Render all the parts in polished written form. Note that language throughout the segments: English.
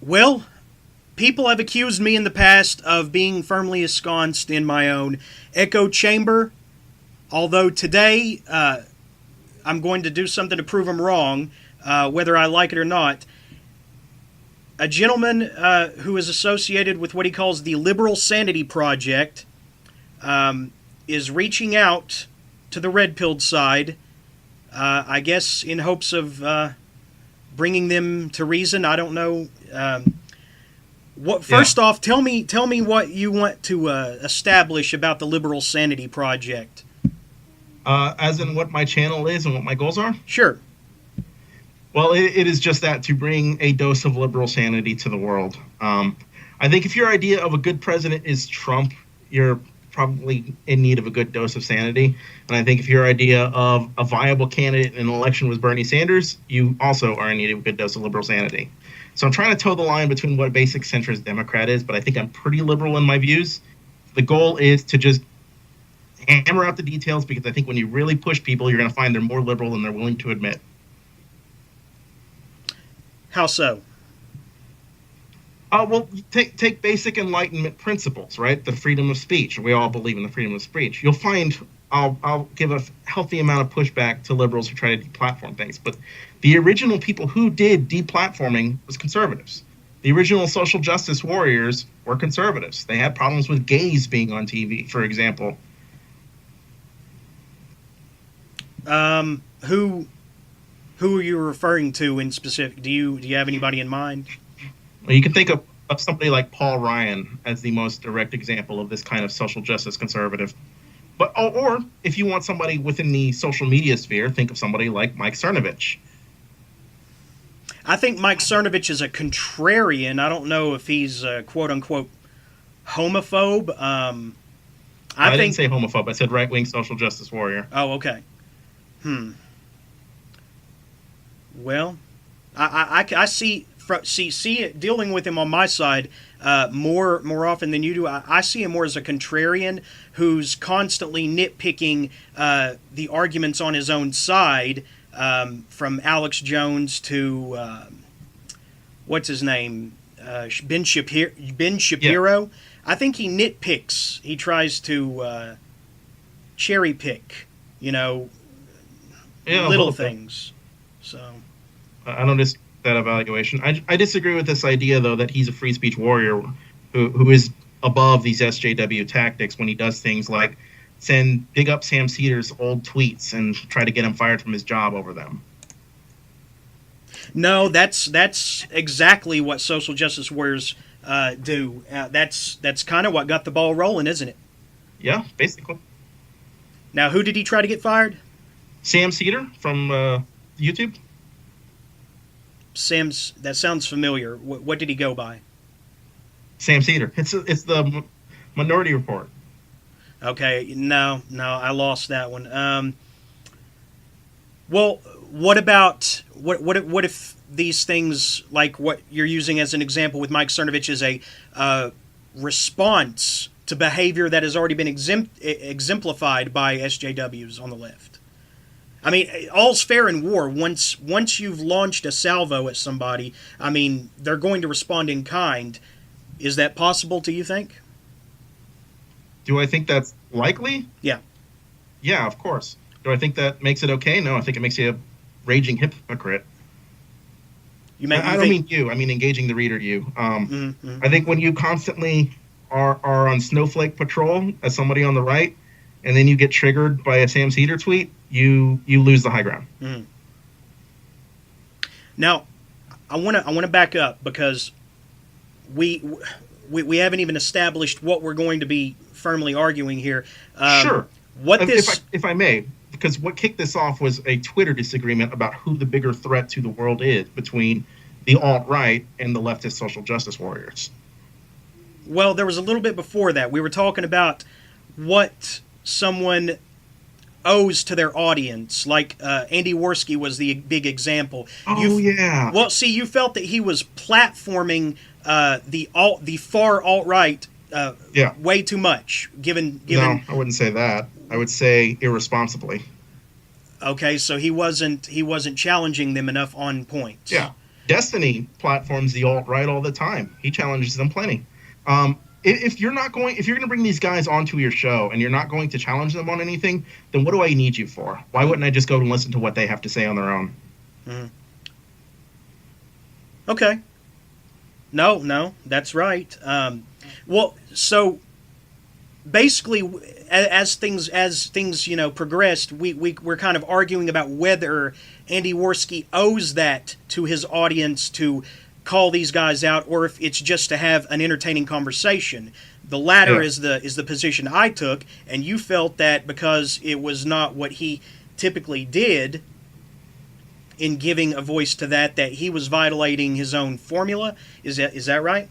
Well, people have accused me in the past of being firmly ensconced in my own echo chamber. Although today I'm going to do something to prove them wrong, whether I like it or not. A gentleman who is associated with what he calls the Liberal Sanity Project is reaching out to the red pilled side, I guess in hopes of bringing them to reason. I don't know. What Yeah. first off, tell me what you want to establish about the Liberal Sanity Project. As in what my channel is and what my goals are? Sure. Well, it is just that to bring a dose of liberal sanity to the world. I think if your idea of a good president is Trump, you're probably in need of a good dose of sanity. And I think if your idea of a viable candidate in an election was Bernie Sanders, you also are in need of a good dose of liberal sanity. So I'm trying to toe the line between what a basic centrist Democrat is, but I think I'm pretty liberal in my views. The goal is to just hammer out the details because I think when you really push people, you're going to find they're more liberal than they're willing to admit. How so? Well, take basic Enlightenment principles, right? The freedom of speech. We all believe in the freedom of speech. You'll find I'll give a healthy amount of pushback to liberals who try to deplatform things, but the original people who did deplatforming was conservatives. The original social justice warriors were conservatives. They had problems with gays being on TV, for example. Who are you referring to in specific? Do you have anybody in mind? Well, you can think of somebody like Paul Ryan as the most direct example of this kind of social justice conservative. But or if you want somebody within the social media sphere, think of somebody like Mike Cernovich. I think Mike Cernovich is a contrarian. I don't know if he's a quote unquote homophobe. I I didn't think. say homophobe. I said right wing social justice warrior. Oh, okay. Hmm. Well, I see it dealing with him on my side more often than you do. I see him more as a contrarian who's constantly nitpicking the arguments on his own side, from Alex Jones to what's his name, Ben Yeah, Shapiro. I think he nitpicks. He tries to cherry pick, you know, yeah, a little little bit. things. So. I don't disagree with that evaluation. I disagree with this idea though that he's a free speech warrior who is above these SJW tactics when he does things like dig up Sam Cedar's old tweets and try to get him fired from his job over them. No, that's exactly what social justice warriors do. That's kind of what got the ball rolling, isn't it? Yeah, basically. Now, who did he try to get fired? Sam Cedar from YouTube. Sam's. That sounds familiar. What did he go by? Sam Cedar. It's the Minority Report. Okay, no, I lost that one. Well, what about what if these things like what you're using as an example with Mike Cernovich is a response to behavior that has already been exemplified by SJWs on the left? I mean, all's fair in war. Once you've launched a salvo at somebody, I mean, they're going to respond in kind. Is that possible? Do you think? Do I think that's likely? Yeah. Yeah, of course. Do I think that makes it okay? No, I think it makes you a raging hypocrite. I You don't think? mean you. I mean engaging the reader. You. Mm-hmm. I think when you constantly are on snowflake patrol as somebody on the right, and then you get triggered by a Sam Cedar tweet, you lose the high ground. Mm-hmm. Now, I want to back up because we we haven't even established what we're going to be firmly arguing here. Sure. What this? If I may, because what kicked this off was a Twitter disagreement about who the bigger threat to the world is between the alt-right and the leftist social justice warriors. Well, there was a little bit before that. We were talking about what someone owes to their audience. Like Andy Worski was the big example. Oh, yeah. Well, see, you felt that he was platforming the far alt right Yeah. way too much. Given No, I wouldn't say that. I would say irresponsibly. okay, so he wasn't challenging them enough on points. Yeah. Destiny platforms the alt-right all the time. He challenges them plenty. If you're going to bring these guys onto your show and you're not going to challenge them on anything, then what do I need you for? Why wouldn't I just go and listen to what they have to say on their own? Mm. Okay. No, that's right. Well, so basically, as things progressed, we're kind of arguing about whether Andy Worski owes that to his audience to call these guys out, or if it's just to have an entertaining conversation. The latter is the position I took, and you felt that because it was not what he typically did in giving a voice to that he was violating his own formula. Is that right?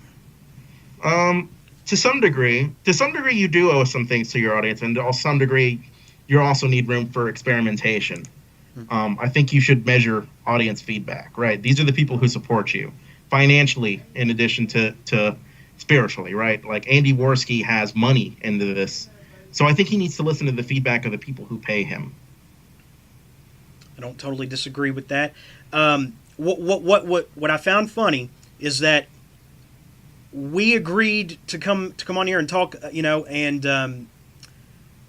To some degree, you do owe some things to your audience, and to some degree, you also need room for experimentation. I think you should measure audience feedback, right? These are the people who support you financially, in addition to spiritually, right? Like Andy Worski has money into this, so I think he needs to listen to the feedback of the people who pay him. I don't totally disagree with that. What I found funny is that we agreed to come on here and talk, and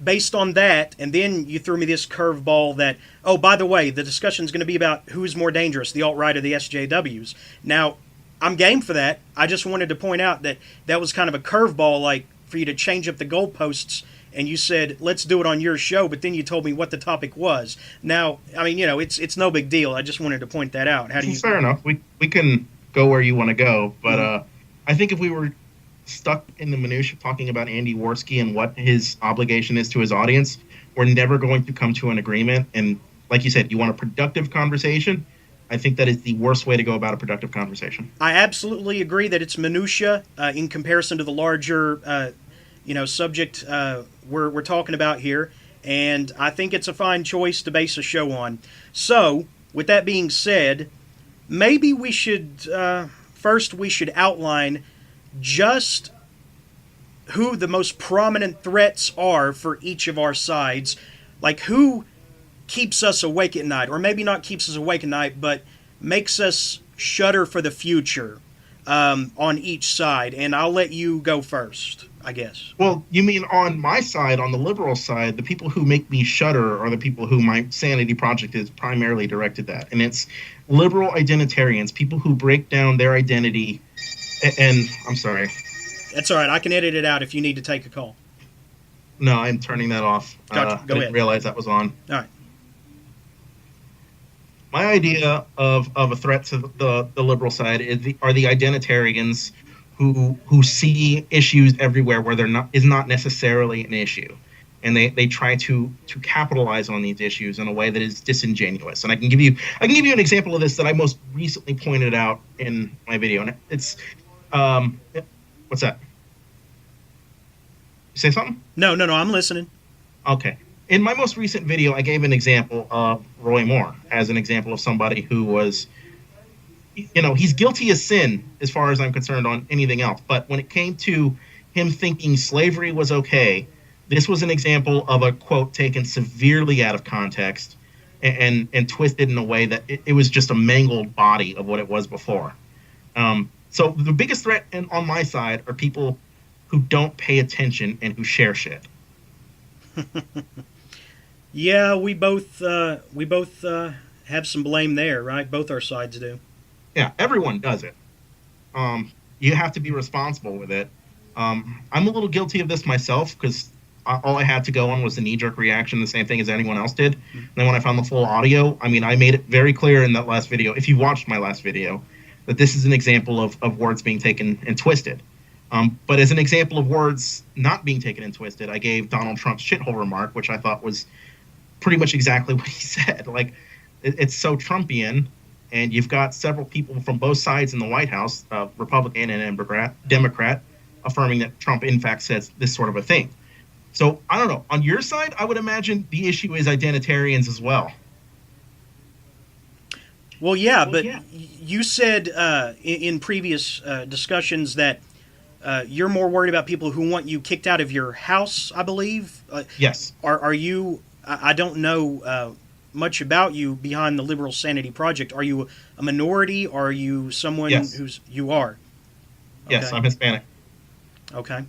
based on that, and then you threw me this curveball that, oh, by the way, the discussion is going to be about who's more dangerous, the alt-right or the SJWs. Now, I'm game for that. I just wanted to point out that was kind of a curveball, like for you to change up the goalposts. And you said, let's do it on your show, but then you told me what the topic was. Now, I mean, it's no big deal. I just wanted to point that out. How do you? Fair enough. We can go where you want to go, but I think if we were stuck in the minutia talking about Andy Worski and what his obligation is to his audience, we're never going to come to an agreement. And like you said, you want a productive conversation. I think that is the worst way to go about a productive conversation. I absolutely agree that it's minutia in comparison to the larger subject we're talking about here, and I think it's a fine choice to base a show on. So, with that being said, maybe we should first outline just who the most prominent threats are for each of our sides, like who keeps us awake at night, or maybe not keeps us awake at night, but makes us shudder for the future on each side. And I'll let you go first, I guess. Well, you mean on my side, on the liberal side, the people who make me shudder are the people who my Sanity Project is primarily directed at. And it's liberal identitarians, people who break down their identity. And I'm sorry. That's all right. I can edit it out if you need to take a call. No, I'm turning that off. Gotcha. Go I ahead. didn't realize that was on. All right. My idea of a threat to the liberal side are the identitarians who see issues everywhere where there is not necessarily an issue, and they try to capitalize on these issues in a way that is disingenuous. And I can give you an example of this that I most recently pointed out in my video, and it's what's that? You say something? No, I'm listening. Okay. In my most recent video, I gave an example of Roy Moore as an example of somebody who was, he's guilty as sin as far as I'm concerned on anything else. But when it came to him thinking slavery was okay, this was an example of a quote taken severely out of context and twisted in a way that it was just a mangled body of what it was before. So the biggest threat on my side are people who don't pay attention and who share shit. Yeah, we both have some blame there, right? Both our sides do. Yeah, everyone does it. You have to be responsible with it. I'm a little guilty of this myself because all I had to go on was the knee-jerk reaction, the same thing as anyone else did. Mm-hmm. And then when I found the full audio, I made it very clear in that last video, if you watched my last video, that this is an example of words being taken and twisted. But as an example of words not being taken and twisted, I gave Donald Trump's shithole remark, which I thought was pretty much exactly what he said. Like, it's so Trumpian, and you've got several people from both sides in the White House, Republican and Democrat, affirming that Trump, in fact, says this sort of a thing. So, I don't know. On your side, I would imagine the issue is identitarians as well. Well, yeah, but you said in previous discussions that you're more worried about people who want you kicked out of your house, I believe. Yes. Are you... I don't know much about you behind the Liberal Sanity Project. Are you a minority? Or are you someone Yes. you are? Yes, Okay. I'm Hispanic. Okay.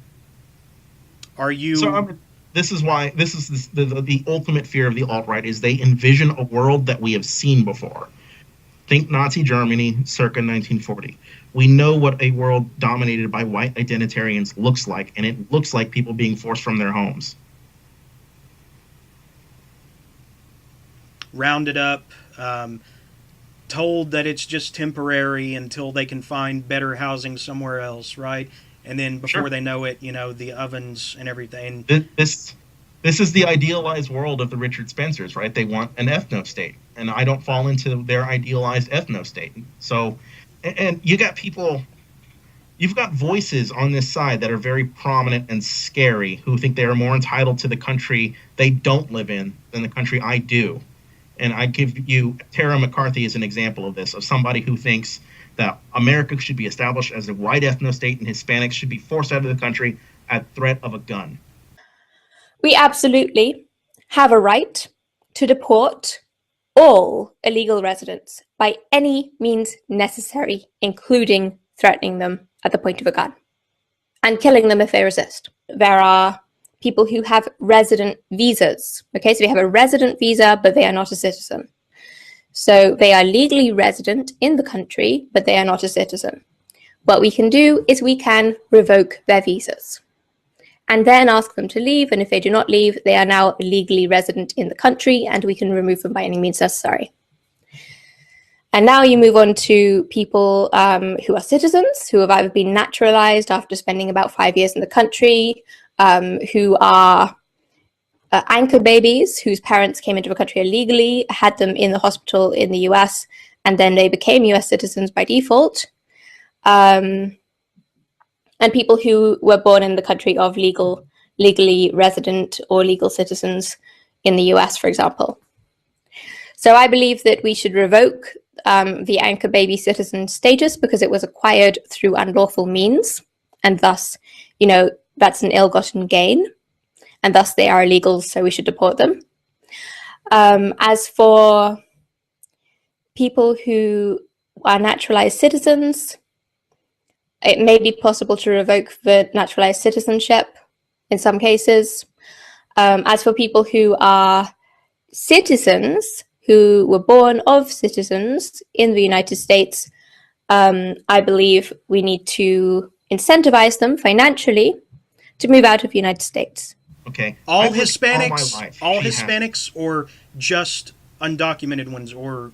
Are So you this is why this is the ultimate fear of the alt-right is they envision a world that we have seen before. Think Nazi Germany circa 1940. We know what a world dominated by white identitarians looks like, and it looks like people being forced from their homes. rounded up, um, told that it's just temporary until they can find better housing somewhere else, right? And then before Sure. they know it, the ovens and everything. This is the idealized world of the Richard Spencers, right? They want an ethno state, and I don't fall into their idealized ethno state. So, and you've got voices on this side that are very prominent and scary who think they are more entitled to the country they don't live in than the country I do. And I give you Tara McCarthy as an example of this, of somebody who thinks that America should be established as a white ethno state and Hispanics should be forced out of the country at threat of a gun. We absolutely have a right to deport all illegal residents by any means necessary, including threatening them at the point of a gun and killing them if they resist. There are people who have resident visas. Okay, so they have a resident visa, but they are not a citizen. So they are legally resident in the country, but they are not a citizen. What we can do is we can revoke their visas and then ask them to leave. And if they do not leave, they are now legally resident in the country and we can remove them by any means necessary. And now you move on to people who are citizens, who have either been naturalized after spending about 5 years in the country, who are anchor babies whose parents came into the country illegally, had them in the hospital in the US, and then they became US citizens by default. And people who were born in the country of legally resident or legal citizens in the US, for example. So I believe that we should revoke the anchor baby citizen status because it was acquired through unlawful means, and thus, that's an ill-gotten gain, and thus they are illegal, so we should deport them. As for people who are naturalized citizens, it may be possible to revoke the naturalized citizenship in some cases. As for people who are citizens, who were born of citizens in the United States, I believe we need to incentivize them financially to move out of the United States. Okay. All I've lived all my Hispanics, life. all She has. Hispanics, or just undocumented ones, or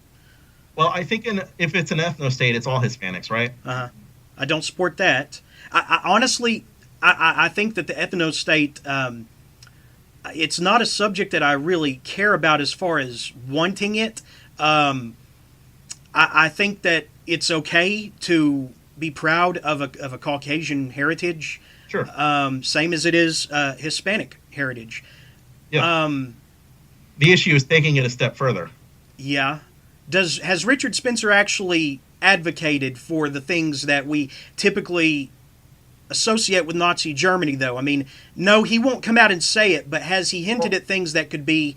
Well, I think if it's an ethno state, it's all Hispanics, right? I don't support that. I honestly, I think that the ethno state, it's not a subject that I really care about as far as wanting it. I think that it's okay to be proud of a Caucasian heritage. Sure. Same as it is Hispanic heritage. Yeah. The issue is taking it a step further. Yeah. Has Richard Spencer actually advocated for the things that we typically associate with Nazi Germany, though? I mean, no, he won't come out and say it, but has he hinted at things that could be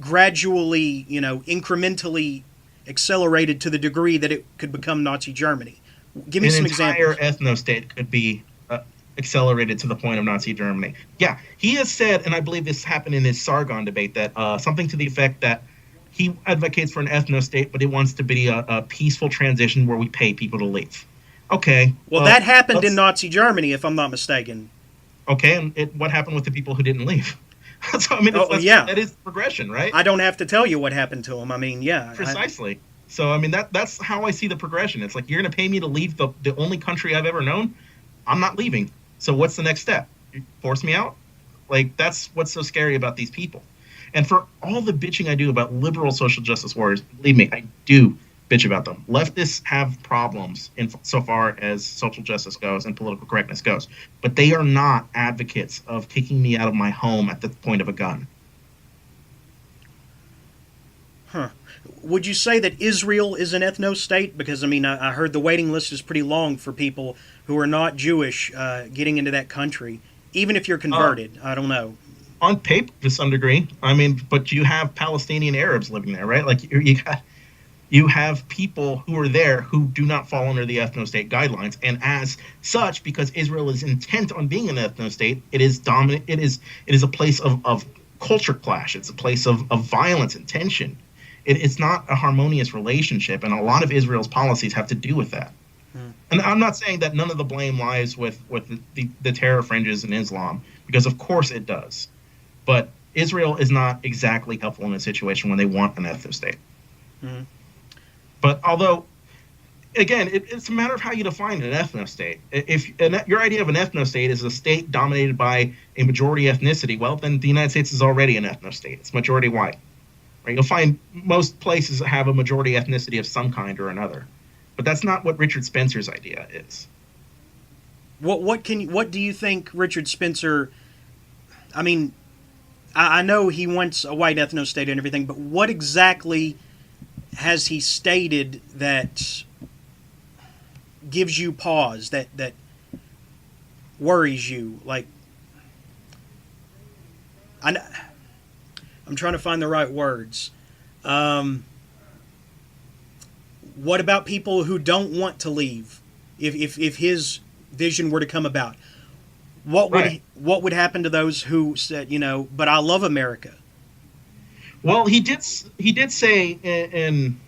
gradually, incrementally accelerated to the degree that it could become Nazi Germany? Give me some examples. An entire ethno state could be accelerated to the point of Nazi Germany. Yeah, he has said, and I believe this happened in his Sargon debate, that something to the effect that he advocates for an ethno state, but he wants to be a peaceful transition where we pay people to leave. Okay. Well, that happened in Nazi Germany, if I'm not mistaken. Okay, and what happened with the people who didn't leave? So, I mean, that is progression, right? I don't have to tell you what happened to them. I mean, yeah. Precisely. So, I mean, that's how I see the progression. It's like, you're going to pay me to leave the only country I've ever known? I'm not leaving. So what's the next step? You force me out? Like, that's what's so scary about these people. And for all the bitching I do about liberal social justice warriors, believe me, I do bitch about them. Leftists have problems in so far as social justice goes and political correctness goes, but they are not advocates of kicking me out of my home at the point of a gun. Huh. Would you say that Israel is an ethno state? Because, I mean, I heard the waiting list is pretty long for people who are not Jewish getting into that country, even if you're converted. I don't know. On paper, to some degree. I mean, but you have Palestinian Arabs living there, right? Like you have people who are there who do not fall under the ethno-state guidelines, and as such, because Israel is intent on being an ethno-state, it is dominant. It is a place of culture clash. It's a place of violence and tension. It's not a harmonious relationship, and a lot of Israel's policies have to do with that. And I'm not saying that none of the blame lies with the terror fringes in Islam, because of course it does. But Israel is not exactly helpful in a situation when they want an ethno-state. Mm-hmm. But although, again, it's a matter of how you define an ethno-state. If your idea of an ethno-state is a state dominated by a majority ethnicity, well, then the United States is already an ethno-state. It's majority white. Right? You'll find most places that have a majority ethnicity of some kind or another. But that's not what Richard Spencer's idea is. What do you think Richard Spencer? I mean, I know he wants a white ethno-state and everything, but what exactly has he stated that gives you pause, that worries you? Like, I'm trying to find the right words. What about people who don't want to leave? If his vision were to come about, what would happen to those who said, but I love America? Well, he did say in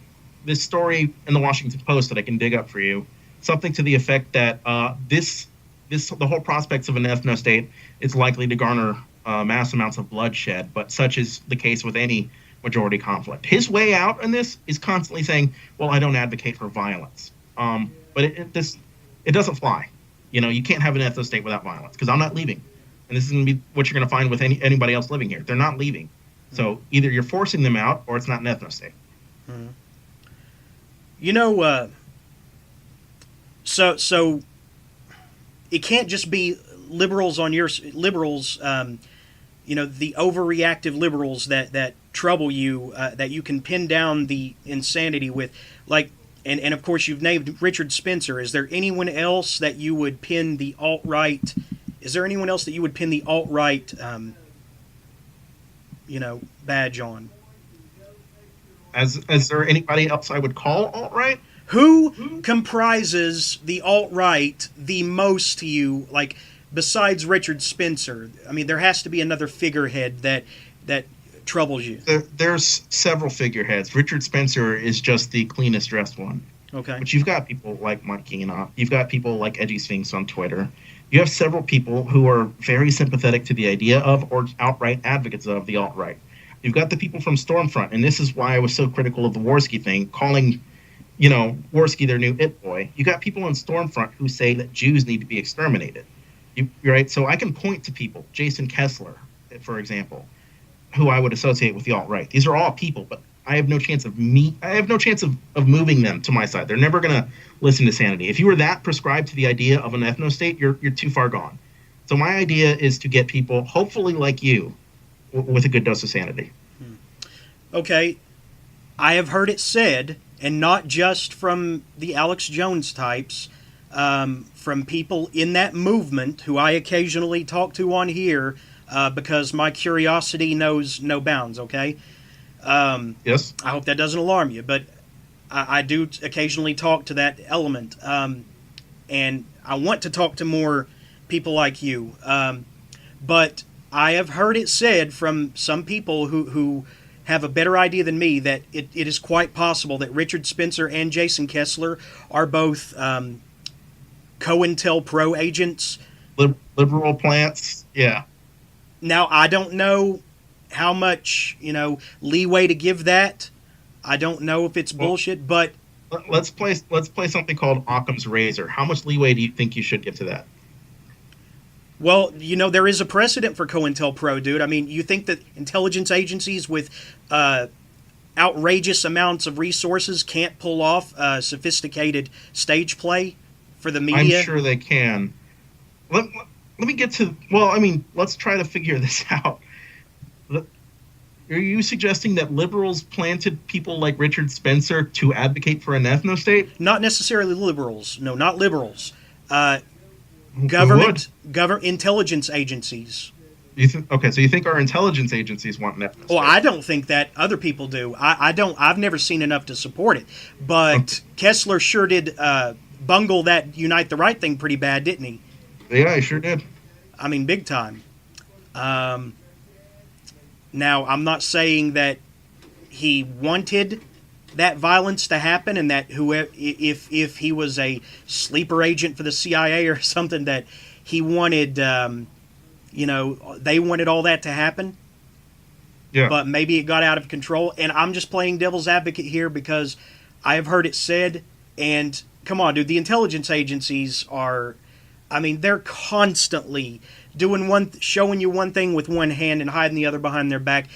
this story in the Washington Post that I can dig up for you, something to the effect that the whole prospects of an ethno-state is likely to garner mass amounts of bloodshed, but such is the case with any majority conflict. His way out in this is constantly saying, well, I don't advocate for violence. But it doesn't fly. You can't have an ethno-state without violence, because I'm not leaving. And this is going to be what you're going to find with anybody else living here. They're not leaving. So either you're forcing them out, or it's not an ethno-state. Mm-hmm. So it can't just be liberals the overreactive liberals that trouble you, that you can pin down the insanity with, like, and of course you've named Richard Spencer. Is there anyone else that you would pin the alt-right? Is there anyone else that you would pin the alt-right, badge on? Is there anybody else I would call alt-right? Who comprises the alt-right the most to you, like, besides Richard Spencer? I mean, there has to be another figurehead that troubles you. There's several figureheads. Richard Spencer is just the cleanest dressed one. Okay. But you've got people like Mike Enoch. You've got people like Edgy Sphinx on Twitter. You have several people who are very sympathetic to the idea of, or outright advocates of, the alt-right. You've got the people from Stormfront, and this is why I was so critical of the Worski thing, calling, Worski their new it boy. You got people on Stormfront who say that Jews need to be exterminated. You're right. So I can point to people, Jason Kessler, for example, who I would associate with the alt-right. These are all people, but I have no chance of moving them to my side. They're never going to listen to sanity. If you were that prescribed to the idea of an ethno-state, you're too far gone. So my idea is to get people, hopefully like you, with a good dose of sanity. Okay. I have heard it said, and not just from the Alex Jones types, from people in that movement who I occasionally talk to on here, because my curiosity knows no bounds, okay? Yes. I hope that doesn't alarm you, but I do occasionally talk to that element, and I want to talk to more people like you. But I have heard it said from some people who have a better idea than me that it is quite possible that Richard Spencer and Jason Kessler are both COINTELPRO agents. Liberal plants, yeah. Now, I don't know how much, leeway to give that. I don't know if it's bullshit, but... Let's play something called Occam's Razor. How much leeway do you think you should give to that? Well, there is a precedent for COINTELPRO, dude. I mean, you think that intelligence agencies with outrageous amounts of resources can't pull off sophisticated stage play for the media? I'm sure they can. Let me get to... Well, I mean, let's try to figure this out. Are you suggesting that liberals planted people like Richard Spencer to advocate for an ethno-state? Not necessarily liberals. No, not liberals. Government intelligence agencies. Okay, so you think our intelligence agencies want net? Well, I don't think that other people do. I don't. I've never seen enough to support it. But Kessler sure did bungle that Unite the Right thing pretty bad, didn't he? Yeah, he sure did. I mean, big time. Now, I'm not saying that he wanted that violence to happen, and that whoever, if he was a sleeper agent for the CIA or something, that he wanted. They wanted all that to happen. Yeah. But maybe it got out of control. And I'm just playing devil's advocate here because I have heard it said, and come on, dude, the intelligence agencies are, they're constantly doing showing you one thing with one hand and hiding the other behind their back.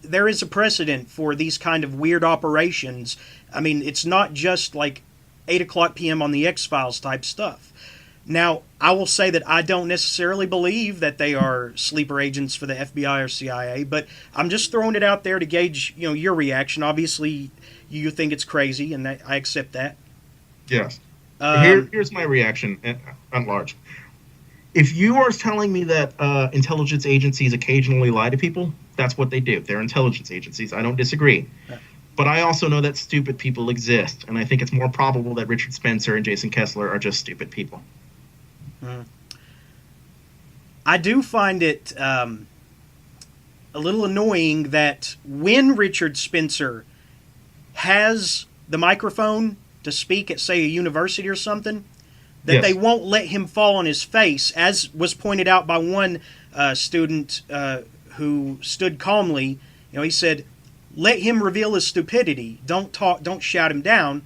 There is a precedent for these kind of weird operations. It's not just like 8 o'clock p.m. on the X-Files type stuff. Now, I will say that I don't necessarily believe that they are sleeper agents for the FBI or CIA, but I'm just throwing it out there to gauge, your reaction. Obviously, you think it's crazy, and I accept that. Yes. Here's my reaction at large. If you are telling me that intelligence agencies occasionally lie to people, that's what they do. They're intelligence agencies. I don't disagree. Yeah. But I also know that stupid people exist, and I think it's more probable that Richard Spencer and Jason Kessler are just stupid people. I do find it a little annoying that when Richard Spencer has the microphone to speak at, say, a university or something, that they won't let him fall on his face, as was pointed out by one student who stood calmly. He said, let him reveal his stupidity. Don't shout him down.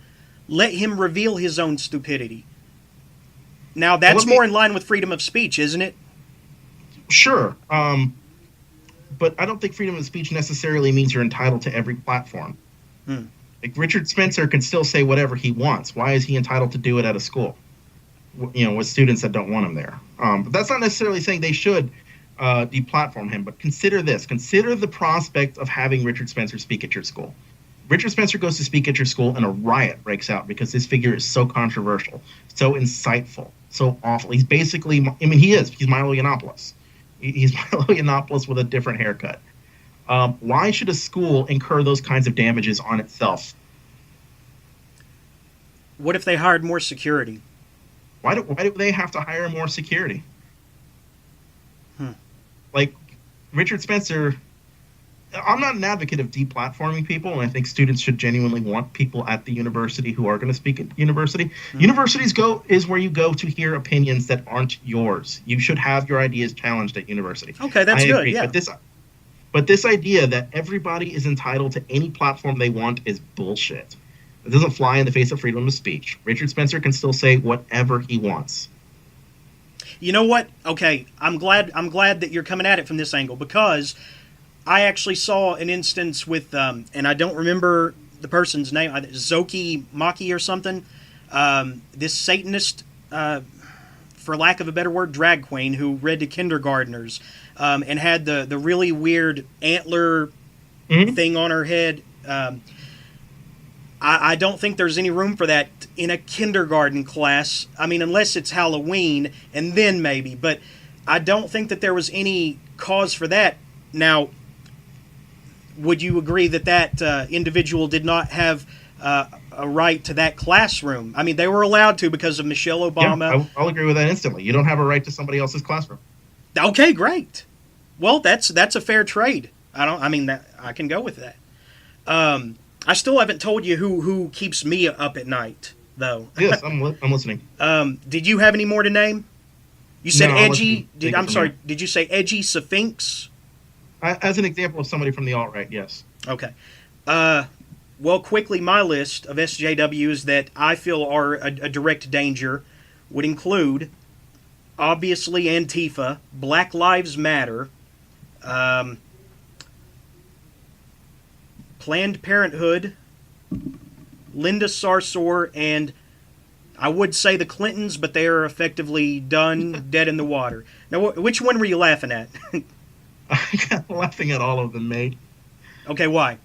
Let him reveal his own stupidity. Now, that's more in line with freedom of speech, isn't it? Sure. But I don't think freedom of speech necessarily means you're entitled to every platform. Like Richard Spencer can still say whatever he wants. Why is he entitled to do it at a school? With students that don't want him there. But that's not necessarily saying they should deplatform him. But consider this. Consider the prospect of having Richard Spencer speak at your school. Richard Spencer goes to speak at your school and a riot breaks out because this figure is so controversial, so insightful, so awful. He's basically, he's Milo Yiannopoulos. He's Milo Yiannopoulos with a different haircut. Why should a school incur those kinds of damages on itself? What if they hired more security? Why do they have to hire more security? Like, Richard Spencer... I'm not an advocate of deplatforming people, and I think students should genuinely want people at the university who are going to speak at university. Universities is where you go to hear opinions that aren't yours. You should have your ideas challenged at university. Okay, that's good. Agree. Yeah. But this idea that everybody is entitled to any platform they want is bullshit. It doesn't fly in the face of freedom of speech. Richard Spencer can still say whatever he wants. You know what? Okay, I'm glad that you're coming at it from this angle, because I actually saw an instance with, and I don't remember the person's name, Zoki Maki or something, this Satanist, for lack of a better word, drag queen who read to kindergartners, and had the really weird antler thing on her head. I don't think there's any room for that in a kindergarten class. Unless it's Halloween, and then maybe. But I don't think that there was any cause for that. Now, would you agree that individual did not have a right to that classroom? They were allowed to because of Michelle Obama. Yeah, I'll agree with that instantly. You don't have a right to somebody else's classroom. Okay, great. Well, that's a fair trade. I can go with that. I still haven't told you who keeps me up at night, though. Yes, I'm listening. Did you have any more to name? You said no, edgy. Did you say edgy Sphinx? As an example of somebody from the alt-right, yes. Okay. Well, quickly, my list of SJWs that I feel are a direct danger would include, obviously, Antifa, Black Lives Matter, Planned Parenthood, Linda Sarsour, and I would say the Clintons, but they are effectively done, dead in the water. Now, which one were you laughing at? I'm laughing at all of them, mate. Okay, why?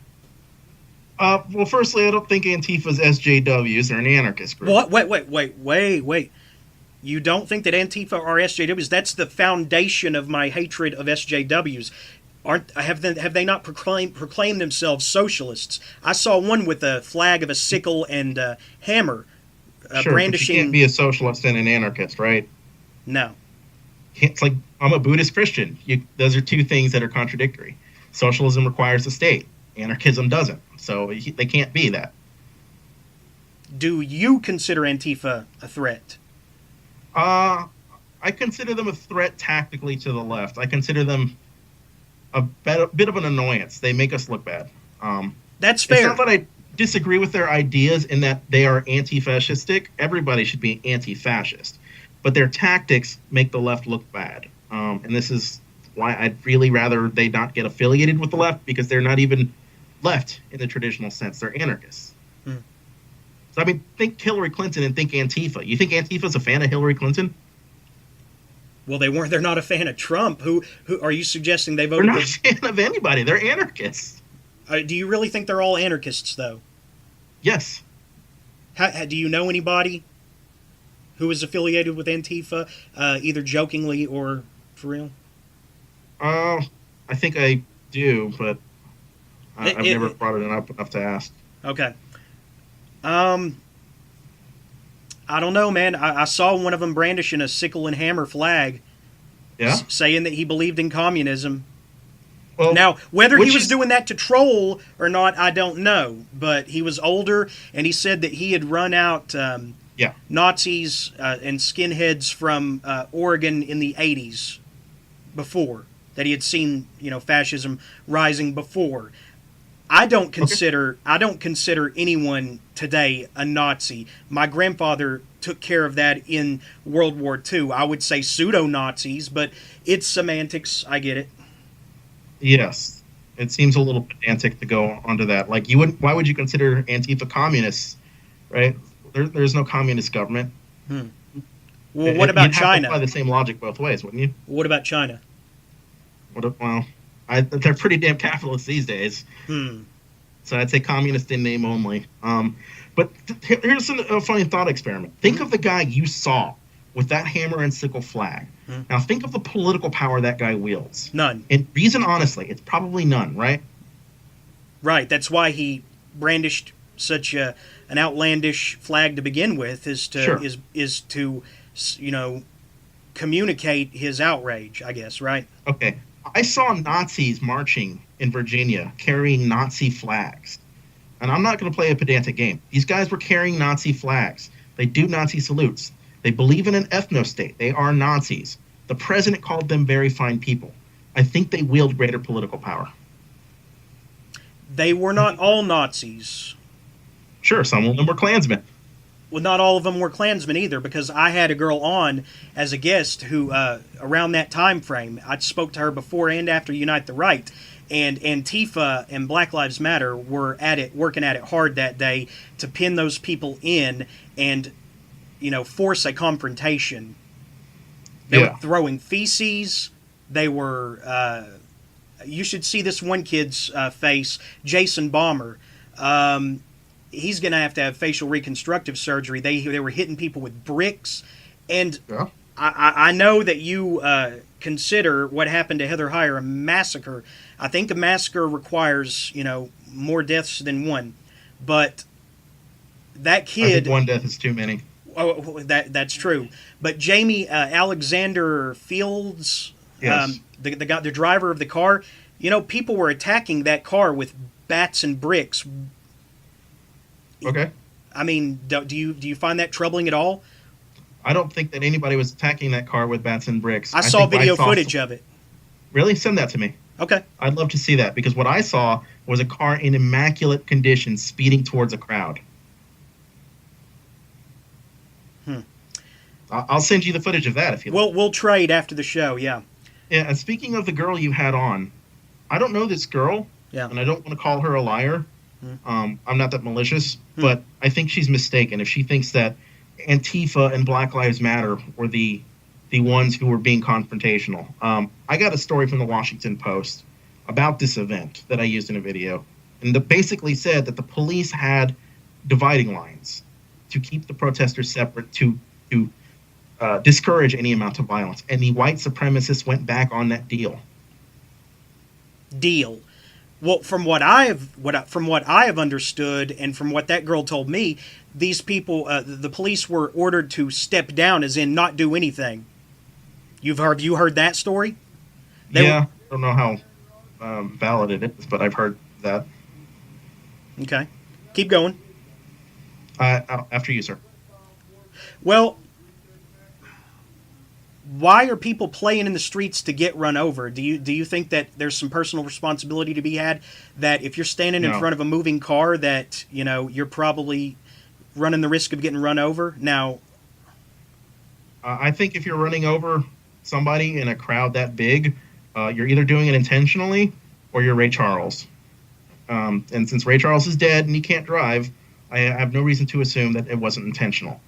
Well, firstly, I don't think Antifa's SJWs are an anarchist group. What? Wait. You don't think that Antifa are SJWs? That's the foundation of my hatred of SJWs. Have they not proclaimed themselves socialists? I saw one with a flag of a sickle and a hammer, Sure, brandishing. but you can't be a socialist and an anarchist, right? No. It's like I'm a Buddhist Christian. Those are two things that are contradictory. Socialism requires a state. Anarchism doesn't. So they can't be that. Do you consider Antifa a threat? I consider them a threat tactically to the left. I consider them a bit of an annoyance. They make us look bad. That's fair. It's not that I disagree with their ideas in that they are anti-fascistic. Everybody should be anti-fascist. But their tactics make the left look bad. And this is why I'd really rather they not get affiliated with the left, because they're not even left in the traditional sense. They're anarchists. So, I mean, think Hillary Clinton and think Antifa. You think Antifa's a fan of Hillary Clinton? Well, they weren't. They're not a fan of Trump. Who are you suggesting they voted? They're not a fan of anybody. They're anarchists. Do you really think they're all anarchists, though? Yes. Do you know anybody who is affiliated with Antifa, either jokingly or for real? I think I do, but I've never brought it up enough to ask. Okay. I don't know, man. I saw one of them brandishing a sickle and hammer flag, saying that he believed in communism. Well, now, whether he was doing that to troll or not, I don't know. But he was older, and he said that he had run out Nazis and skinheads from Oregon in the 80s before. That he had seen, fascism rising before. I don't consider anyone today a Nazi. My grandfather took care of that in World War II. I would say pseudo-Nazis, but it's semantics. I get it. Yes. It seems a little pedantic to go onto that. Like, why would you consider Antifa communists, right? There's no communist government. Well, what about China? You'd have to apply the same logic both ways, wouldn't you? What about China? They're pretty damn capitalist these days. So I'd say communist in name only. But here's a funny thought experiment. Think of the guy you saw with that hammer and sickle flag. Now think of the political power that guy wields. None. And reason honestly, it's probably none, right? Right. That's why he brandished such an outlandish flag to begin with, is to communicate his outrage, I guess, right? Okay. I saw Nazis marching in Virginia carrying Nazi flags. And I'm not going to play a pedantic game. These guys were carrying Nazi flags. They do Nazi salutes. They believe in an ethno-state. They are Nazis. The president called them very fine people. I think they wield greater political power. They were not all Nazis. Sure, some of them were Klansmen. Well, not all of them were Klansmen either, because I had a girl on as a guest who, around that time frame, I spoke to her before and after Unite the Right, and Antifa and Black Lives Matter were working at it hard that day to pin those people in and, force a confrontation. They were throwing feces. They were, you should see this one kid's face, Jason Bomber. He's going to have facial reconstructive surgery. They were hitting people with bricks. And I know that you consider what happened to Heather Heyer a massacre. I think a massacre requires, more deaths than one. But that kid... I think one death is too many. Oh, that's true. But Jamie Alexander Fields, the driver of the car, people were attacking that car with bats and bricks. Okay. I mean, do you find that troubling at all? I don't think that anybody was attacking that car with bats and bricks. I saw video footage of it. Really? Send that to me. Okay. I'd love to see that, because what I saw was a car in immaculate condition speeding towards a crowd. I'll send you the footage of that if you like. We'll trade after the show, yeah. Yeah, and speaking of the girl you had on, I don't know this girl, and I don't want to call her a liar. I'm not that malicious, but I think she's mistaken if she thinks that Antifa and Black Lives Matter were the ones who were being confrontational. I got a story from the Washington Post about this event that I used in a video, and that basically said that the police had dividing lines to keep the protesters separate, to discourage any amount of violence. And the white supremacists went back on that deal. Well, from what I have understood, and from what that girl told me, these people, the police were ordered to step down, as in not do anything. You heard that story? I don't know how valid it is, but I've heard that. Okay, keep going. After you, sir. Well, why are people playing in the streets to get run over? Do you think that there's some personal responsibility to be had? That if you're standing in front of a moving car, that you're probably running the risk of getting run over? Now, I think if you're running over somebody in a crowd that big, you're either doing it intentionally or you're Ray Charles. And since Ray Charles is dead and he can't drive, I have no reason to assume that it wasn't intentional.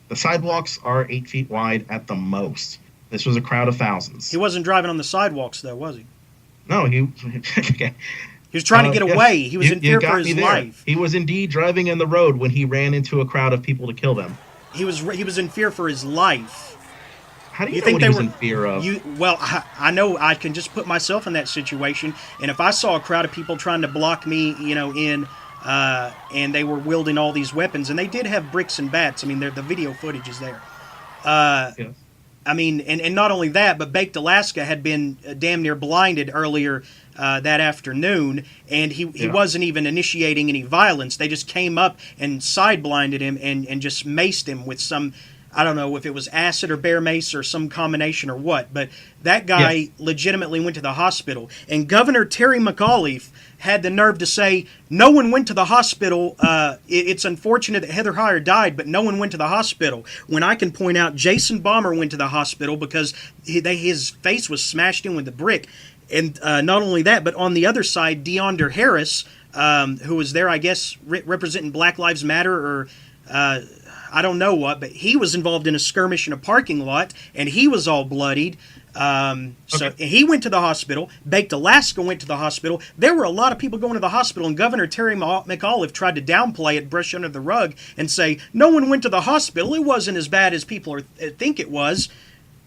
The sidewalks are 8 feet wide at the most. This was a crowd of thousands. He wasn't driving on the sidewalks, though, was he? No, he was trying to get away. He was in fear for his life. He was indeed driving in the road when he ran into a crowd of people to kill them. He was in fear for his life. How do you know what he was in fear of? Well, I know I can just put myself in that situation, and if I saw a crowd of people trying to block me, and they were wielding all these weapons, and they did have bricks and bats. I mean, the video footage is there. Yes. I mean, and not only that, but Baked Alaska had been damn near blinded earlier that afternoon, and he wasn't even initiating any violence. They just came up and side-blinded him and just maced him with some, I don't know if it was acid or bear mace or some combination or what, but that guy legitimately went to the hospital. And Governor Terry McAuliffe had the nerve to say, no one went to the hospital. It's unfortunate that Heather Heyer died, but no one went to the hospital. When I can point out Jason Bomber went to the hospital because his face was smashed in with a brick. And not only that, but on the other side, Deondre Harris, who was there, I guess, representing Black Lives Matter or I don't know what, but he was involved in a skirmish in a parking lot, and he was all bloodied. So he went to the hospital. Baked Alaska went to the hospital. There were a lot of people going to the hospital, and Governor Terry McAuliffe tried to downplay it, brush under the rug, and say, no one went to the hospital. It wasn't as bad as people think it was.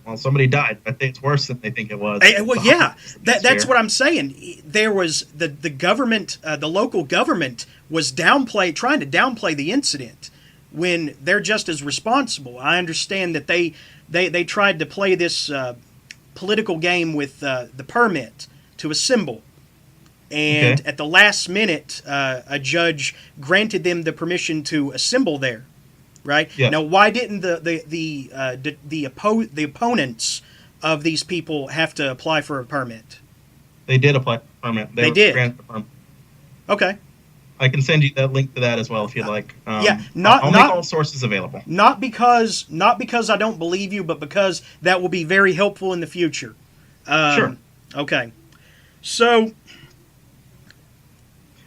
Well, somebody died. I think it's worse than they think it was. Well, yeah, that's what I'm saying. There was the government, the local government was trying to downplay the incident when they're just as responsible. I understand that they tried to play this political game with the permit to assemble. And at the last minute, a judge granted them the permission to assemble there. Right? Yeah. Now, why didn't the opponents of these people have to apply for a permit? They did apply for a permit. They did. Granted a permit. Okay. I can send you that link to that as well if you'd like. I'll make all sources available. Not because I don't believe you, but because that will be very helpful in the future. Sure. Okay. So,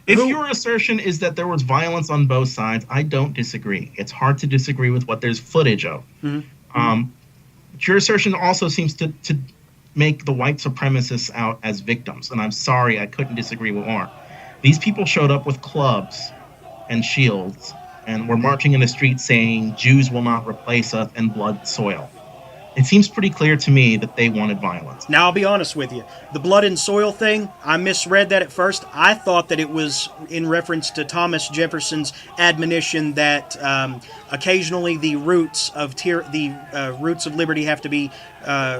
if your assertion is that there was violence on both sides, I don't disagree. It's hard to disagree with what there's footage of. Mm-hmm. But your assertion also seems to make the white supremacists out as victims, and I'm sorry, I couldn't disagree with more. These people showed up with clubs and shields and were marching in the streets saying, Jews will not replace us and blood soil. It seems pretty clear to me that they wanted violence. Now, I'll be honest with you. The blood and soil thing, I misread that at first. I thought that it was in reference to Thomas Jefferson's admonition that occasionally the roots of liberty have to be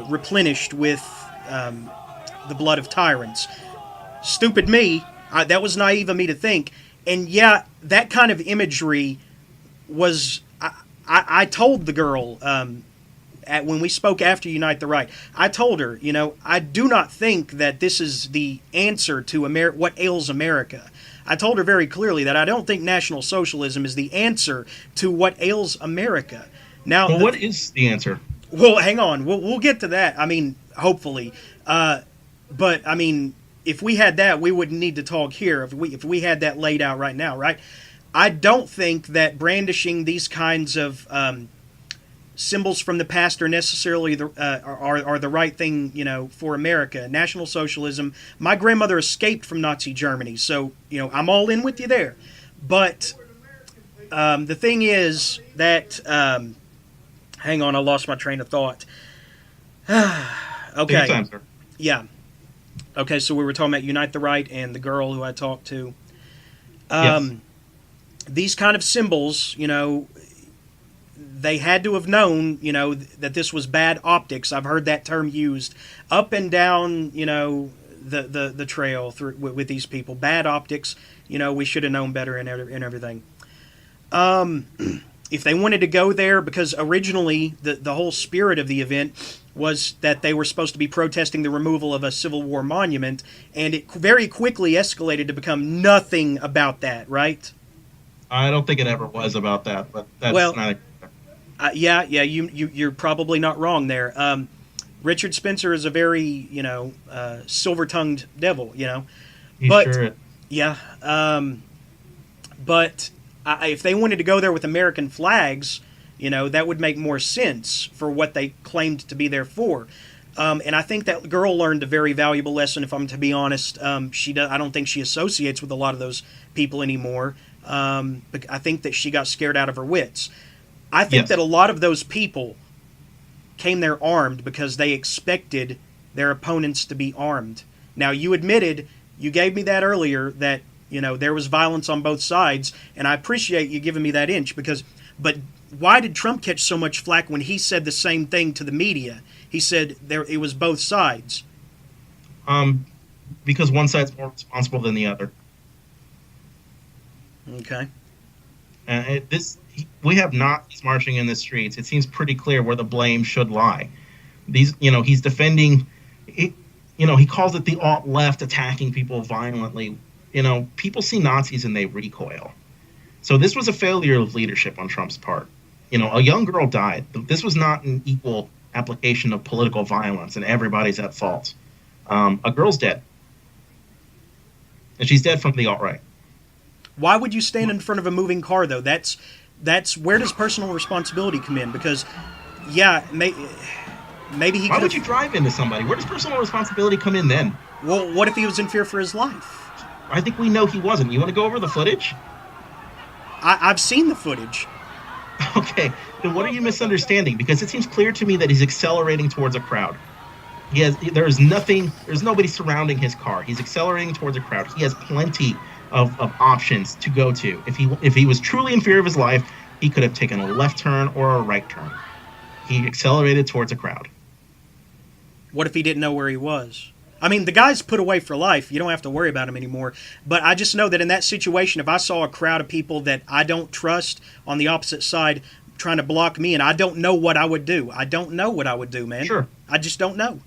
replenished with the blood of tyrants. Stupid me. That was naive of me to think. And yeah, that kind of imagery was... I told the girl... when we spoke after Unite the Right, I told her, I do not think that this is the answer to what ails America. I told her very clearly that I don't think National Socialism is the answer to what ails America. Now, what is the answer? Well, hang on. We'll get to that. I mean, hopefully. But, I mean, if we had that, we wouldn't need to talk here. If we had that laid out right now, right? I don't think that brandishing these kinds of... symbols from the past are necessarily are the right thing, for America. National Socialism. My grandmother escaped from Nazi Germany, so I'm all in with you there. But the thing is that Hang on, I lost my train of thought. Take your Okay. time, sir. Yeah. Okay, so we were talking about Unite the Right and the girl who I talked to. Yes. These kind of symbols, they had to have known, that this was bad optics. I've heard that term used up and down, the trail through with these people. Bad optics. We should have known better and everything. If they wanted to go there, because originally the whole spirit of the event was that they were supposed to be protesting the removal of a Civil War monument, and it very quickly escalated to become nothing about that, right? I don't think it ever was about that, but that's Well, not. yeah, you're probably not wrong there. Richard Spencer is a very, silver-tongued devil, He but sure is. yeah, but if they wanted to go there with American flags, that would make more sense for what they claimed to be there for. And I think that girl learned a very valuable lesson. If I'm to be honest, I don't think she associates with a lot of those people anymore. But I think that she got scared out of her wits. I think Yes. that a lot of those people came there armed because they expected their opponents to be armed. Now, you gave me that earlier, that there was violence on both sides, and I appreciate you giving me that inch but why did Trump catch so much flack when he said the same thing to the media? He said it was both sides. Because one side's more responsible than the other. Okay. We have Nazis marching in the streets. It seems pretty clear where the blame should lie. He's defending. He calls it the alt left attacking people violently. People see Nazis and they recoil. So this was a failure of leadership on Trump's part. A young girl died. This was not an equal application of political violence, and everybody's at fault. A girl's dead, and she's dead from the alt-right. Why would you stand in front of a moving car, though? That's where does personal responsibility come in? Because, yeah, maybe he. Why would you drive into somebody? Where does personal responsibility come in then? Well, what if he was in fear for his life? I think we know he wasn't. You want to go over the footage? I've seen the footage. Okay, then what are you misunderstanding? Because it seems clear to me that he's accelerating towards a crowd. There's nobody surrounding his car. He's accelerating towards a crowd. He has plenty of options to go to. If he was truly in fear of his life, he could have taken a left turn or a right turn. He accelerated towards a crowd. What if he didn't know where he was? I mean, the guy's put away for life. You don't have to worry about him anymore. But I just know that in that situation, if I saw a crowd of people that I don't trust on the opposite side trying to block me, and I don't know what I would do. I don't know what I would do, man. Sure. I just don't know.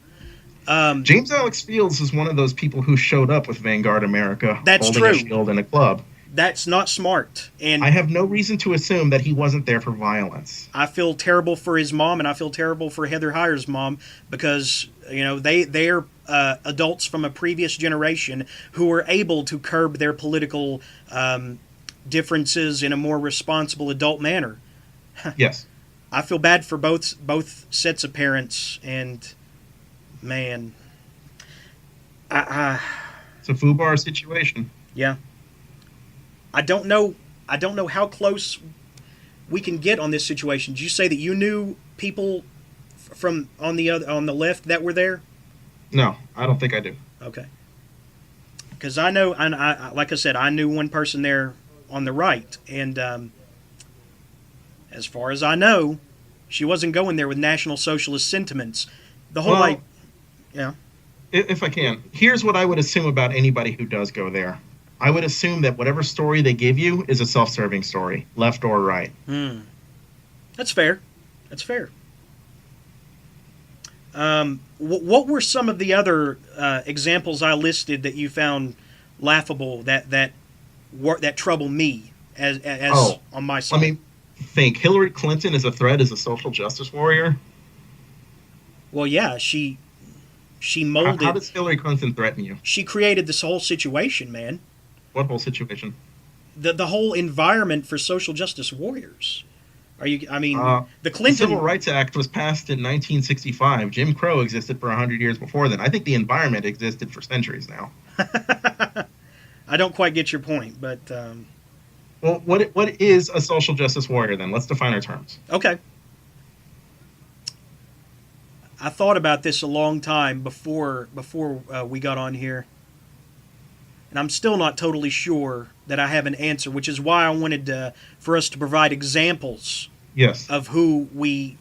James Alex Fields is one of those people who showed up with Vanguard America That's holding true. a shield in a club. That's not smart. And I have no reason to assume that he wasn't there for violence. I feel terrible for his mom, and I feel terrible for Heather Heyer's mom, because they're adults from a previous generation who were able to curb their political differences in a more responsible adult manner. Yes. I feel bad for both sets of parents, and man, It's a FUBAR situation. yeah. I don't know how close we can get on this situation. Did you say that you knew people from on the left that were there? No, I don't think I do. Okay. Because I know, and I like I said, I knew one person there on the right, and as far as I know, she wasn't going there with National Socialist sentiments. The whole, Well, yeah. If I can, here's what I would assume about anybody who does go there. I would assume that whatever story they give you is a self-serving story, left or right. That's fair. That's fair. What were some of the other examples I listed that you found laughable that trouble me as on my side? Let me think. Hillary Clinton is a threat as a social justice warrior. Well, yeah, she molded. How does Hillary Clinton threaten you? She created this whole situation, man. What whole situation? The whole environment for social justice warriors. The The Clinton Civil Rights Act was passed in 1965. Jim Crow existed for 100 years before then. I think the environment existed for centuries now. I don't quite get your point, but Well, what is a social justice warrior then? Let's define our terms. okay. I thought about this a long time before we got on here, and I'm still not totally sure that I have an answer, which is why I wanted for us to provide examples Yes. of who we,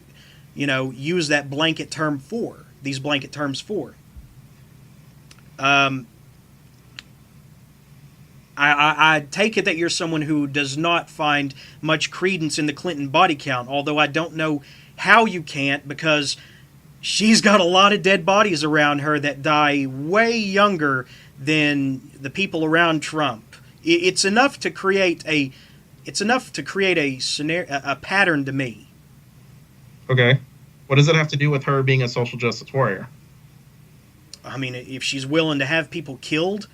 use that blanket term for, these blanket terms for. I take it that you're someone who does not find much credence in the Clinton body count, although I don't know how you can't, because she's got a lot of dead bodies around her that die way younger than the people around Trump. It's enough to create a scenario, a pattern to me. Okay. What does it have to do with her being a social justice warrior? I mean, if she's willing to have people killed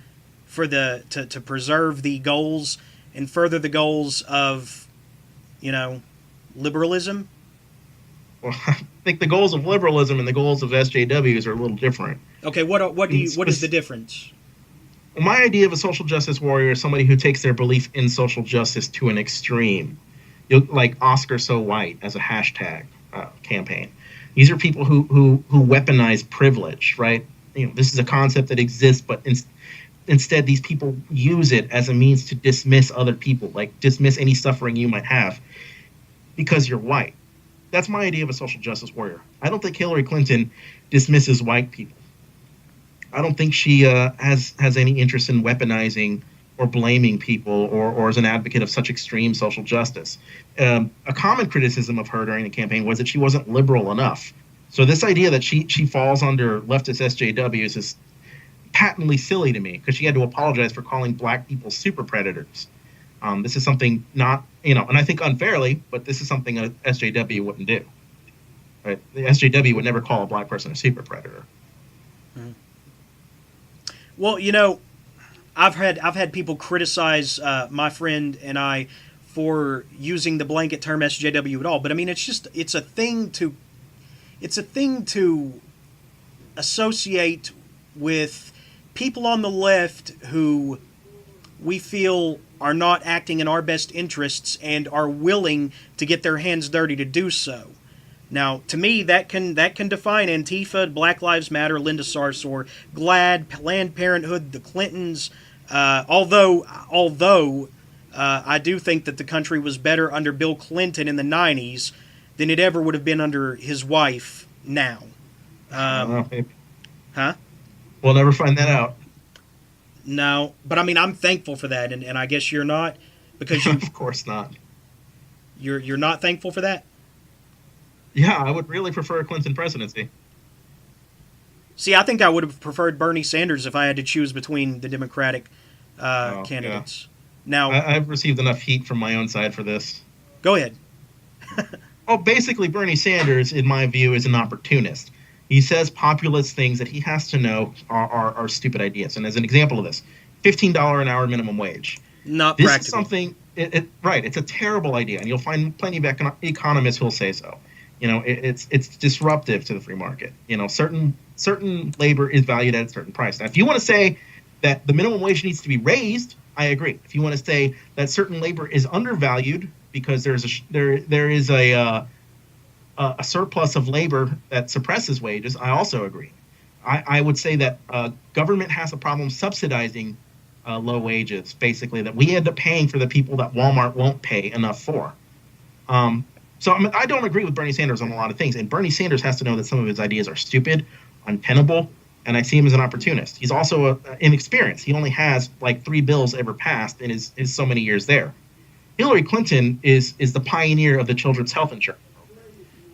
for to preserve the goals and further the goals of, liberalism. Well, I think the goals of liberalism and the goals of SJWs are a little different. Okay, what is the difference? Well, my idea of a social justice warrior is somebody who takes their belief in social justice to an extreme. Like Oscar So White as a hashtag campaign. These are people who weaponize privilege, right? This is a concept that exists, but instead these people use it as a means to dismiss other people, like dismiss any suffering you might have because you're white. That's my idea of a social justice warrior. I don't think Hillary Clinton dismisses white people. I don't think she has any interest in weaponizing or blaming people or is an advocate of such extreme social justice. A common criticism of her during the campaign was that she wasn't liberal enough. So this idea that she falls under leftist SJWs is patently silly to me, because she had to apologize for calling black people super predators. This is something not, and I think unfairly, but this is something a SJW wouldn't do. Right? The SJW would never call a black person a super predator. Mm-hmm. Well, I've had people criticize my friend and I for using the blanket term SJW at all, but I mean it's a thing to associate with people on the left who we feel are not acting in our best interests and are willing to get their hands dirty to do so. Now, to me, that can define Antifa, Black Lives Matter, Linda Sarsour, GLAAD, Planned Parenthood, the Clintons. Although I do think that the country was better under Bill Clinton in the 90s than it ever would have been under his wife now. Huh? We'll never find that out. No, but I mean, I'm thankful for that, and I guess you're not, because Of course not. You're not thankful for that? Yeah, I would really prefer a Clinton presidency. See, I think I would have preferred Bernie Sanders if I had to choose between the Democratic candidates. Yeah. Now, I've received enough heat from my own side for this. Go ahead. Basically, Bernie Sanders, in my view, is an opportunist. He says populist things that he has to know are stupid ideas. And as an example of this, $15 an hour minimum wage. Not this practical. Is something, right, it's a terrible idea. And you'll find plenty of economists who'll say so. It's disruptive to the free market. Certain labor is valued at a certain price. Now, if you want to say that the minimum wage needs to be raised, I agree. If you want to say that certain labor is undervalued because there is a surplus of labor that suppresses wages, I also agree. I would say that government has a problem subsidizing low wages, basically, that we end up paying for the people that Walmart won't pay enough for. So I don't agree with Bernie Sanders on a lot of things, and Bernie Sanders has to know that some of his ideas are stupid, untenable, and I see him as an opportunist. He's also inexperienced. He only has like 3 bills ever passed in his so many years there. Hillary Clinton is the pioneer of the children's health insurance.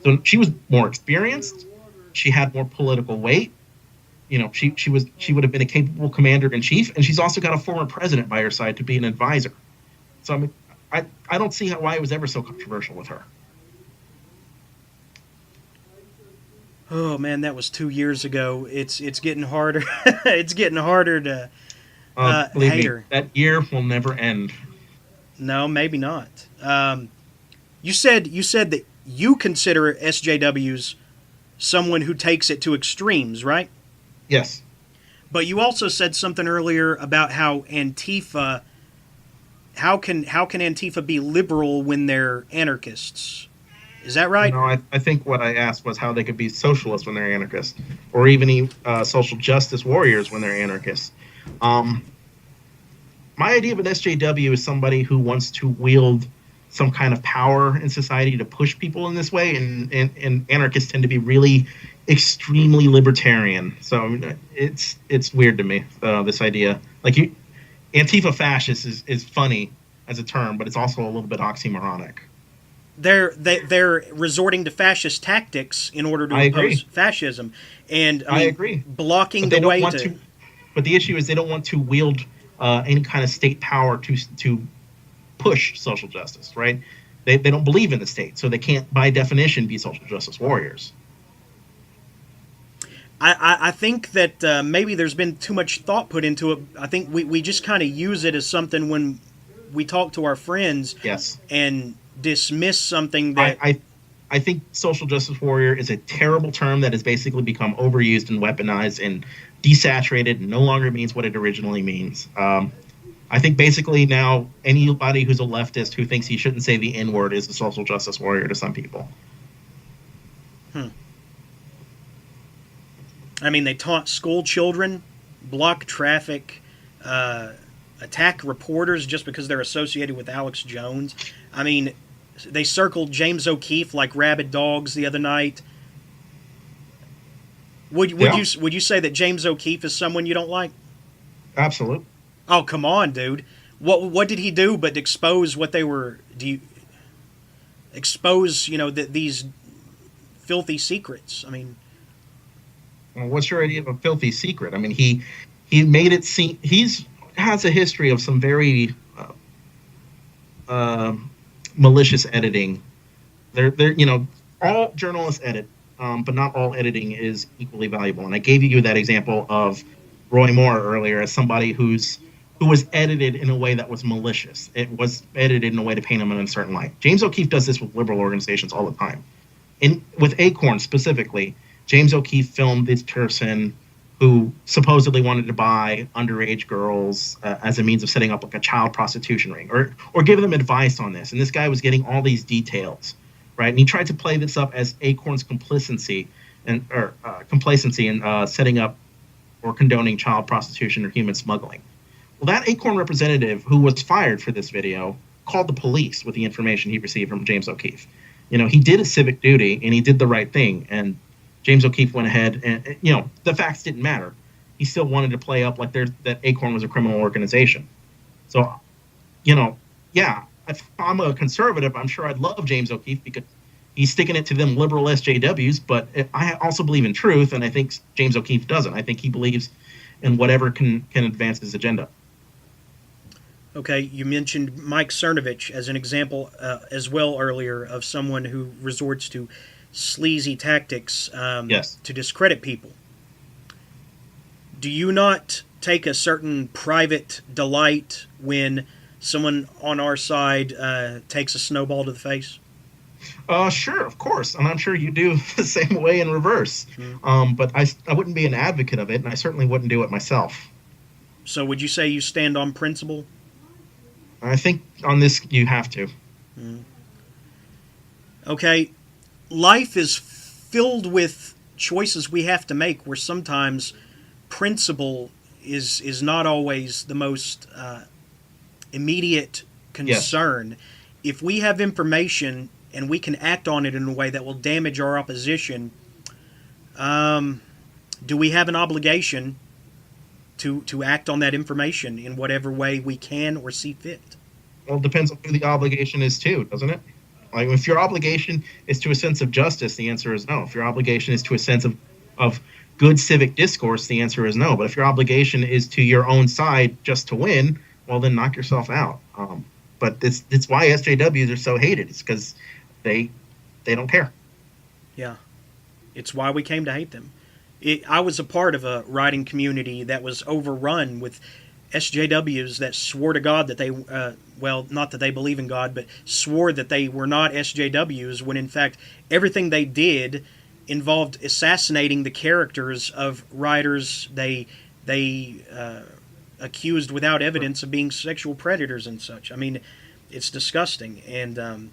So she was more experienced. She had more political weight. She would have been a capable commander in chief, and she's also got a former president by her side to be an advisor. So I don't see why it was ever so controversial with her. Oh man, that was 2 years ago. It's getting harder. It's getting harder to hate her. That year will never end. No, maybe not. You said that you consider SJWs someone who takes it to extremes, right? Yes. But you also said something earlier about how Antifa. How can Antifa be liberal when they're anarchists? Is that right? No, I think what I asked was how they could be socialists when they're anarchists, or even social justice warriors when they're anarchists. Um, my idea of an SJW is somebody who wants to wield some kind of power in society to push people in this way, and anarchists tend to be really extremely libertarian. So I mean, it's weird to me, this idea. Like Antifa fascist is funny as a term, but it's also a little bit oxymoronic. They're resorting to fascist tactics in order to I oppose agree. fascism, and I I mean agree. blocking But the they don't way want to. But the issue is they don't want to wield any kind of state power to push social justice, right? They don't believe in the state, so they can't, by definition, be social justice warriors. I think that maybe there's been too much thought put into it. I think we just kind of use it as something when we talk to our friends Yes, and dismiss something I, that. I I think social justice warrior is a terrible term that has basically become overused and weaponized and desaturated and no longer means what it originally means. I think basically now anybody who's a leftist who thinks he shouldn't say the N word is a social justice warrior to some people. Hmm. I mean, they taunt school children, block traffic, attack reporters just because they're associated with Alex Jones. I mean, they circled James O'Keefe like rabid dogs the other night. Yeah, Would you say that James O'Keefe is someone you don't like? absolutely. Oh, come on, dude. What did he do but expose what they were? Do you expose these filthy secrets? I mean, Well, what's your idea of a filthy secret? I mean, he made it seem he's has a history of some very uh, malicious editing. They're all journalists edit, but not all editing is equally valuable. And I gave you that example of Roy Moore earlier as somebody who was edited in a way that was malicious. It was edited in a way to paint him in a certain light. James O'Keefe does this with liberal organizations all the time. And with Acorn specifically, James O'Keefe filmed this person who supposedly wanted to buy underage girls as a means of setting up like a child prostitution ring, or give them advice on this. And this guy was getting all these details, right? And he tried to play this up as Acorn's complacency in setting up or condoning child prostitution or human smuggling. Well, that Acorn representative who was fired for this video called the police with the information he received from James O'Keefe. He did his civic duty and he did the right thing. And James O'Keefe went ahead and, the facts didn't matter. He still wanted to play up like that Acorn was a criminal organization. So, yeah, if I'm a conservative, I'm sure I'd love James O'Keefe because he's sticking it to them liberal SJWs. But I also believe in truth, and I think James O'Keefe doesn't. I think he believes in whatever can advance his agenda. okay, you mentioned Mike Cernovich as an example as well earlier of someone who resorts to sleazy tactics Yes. to discredit people. Do you not take a certain private delight when someone on our side takes a snowball to the face? Sure, of course, and I'm sure you do the same way in reverse. But I wouldn't be an advocate of it, and I certainly wouldn't do it myself. So would you say you stand on principle? I think on this you have to. Okay, life is filled with choices we have to make where sometimes principle is not always the most immediate concern. Yes. If we have information and we can act on it in a way that will damage our opposition, do we have an obligation to act on that information in whatever way we can or see fit? Well, it depends on who the obligation is to, doesn't it? Like, if your obligation is to a sense of justice, the answer is no. If your obligation is to a sense of good civic discourse, the answer is no. But if your obligation is to your own side just to win, well, then knock yourself out. But it's why SJWs are so hated. It's because they don't care. Yeah, it's why we came to hate them. I was a part of a writing community that was overrun with SJWs that swore to God that they, not that they believe in God, but swore that they were not SJWs when in fact everything they did involved assassinating the characters of writers they accused without evidence of being sexual predators and such. I mean, it's disgusting. And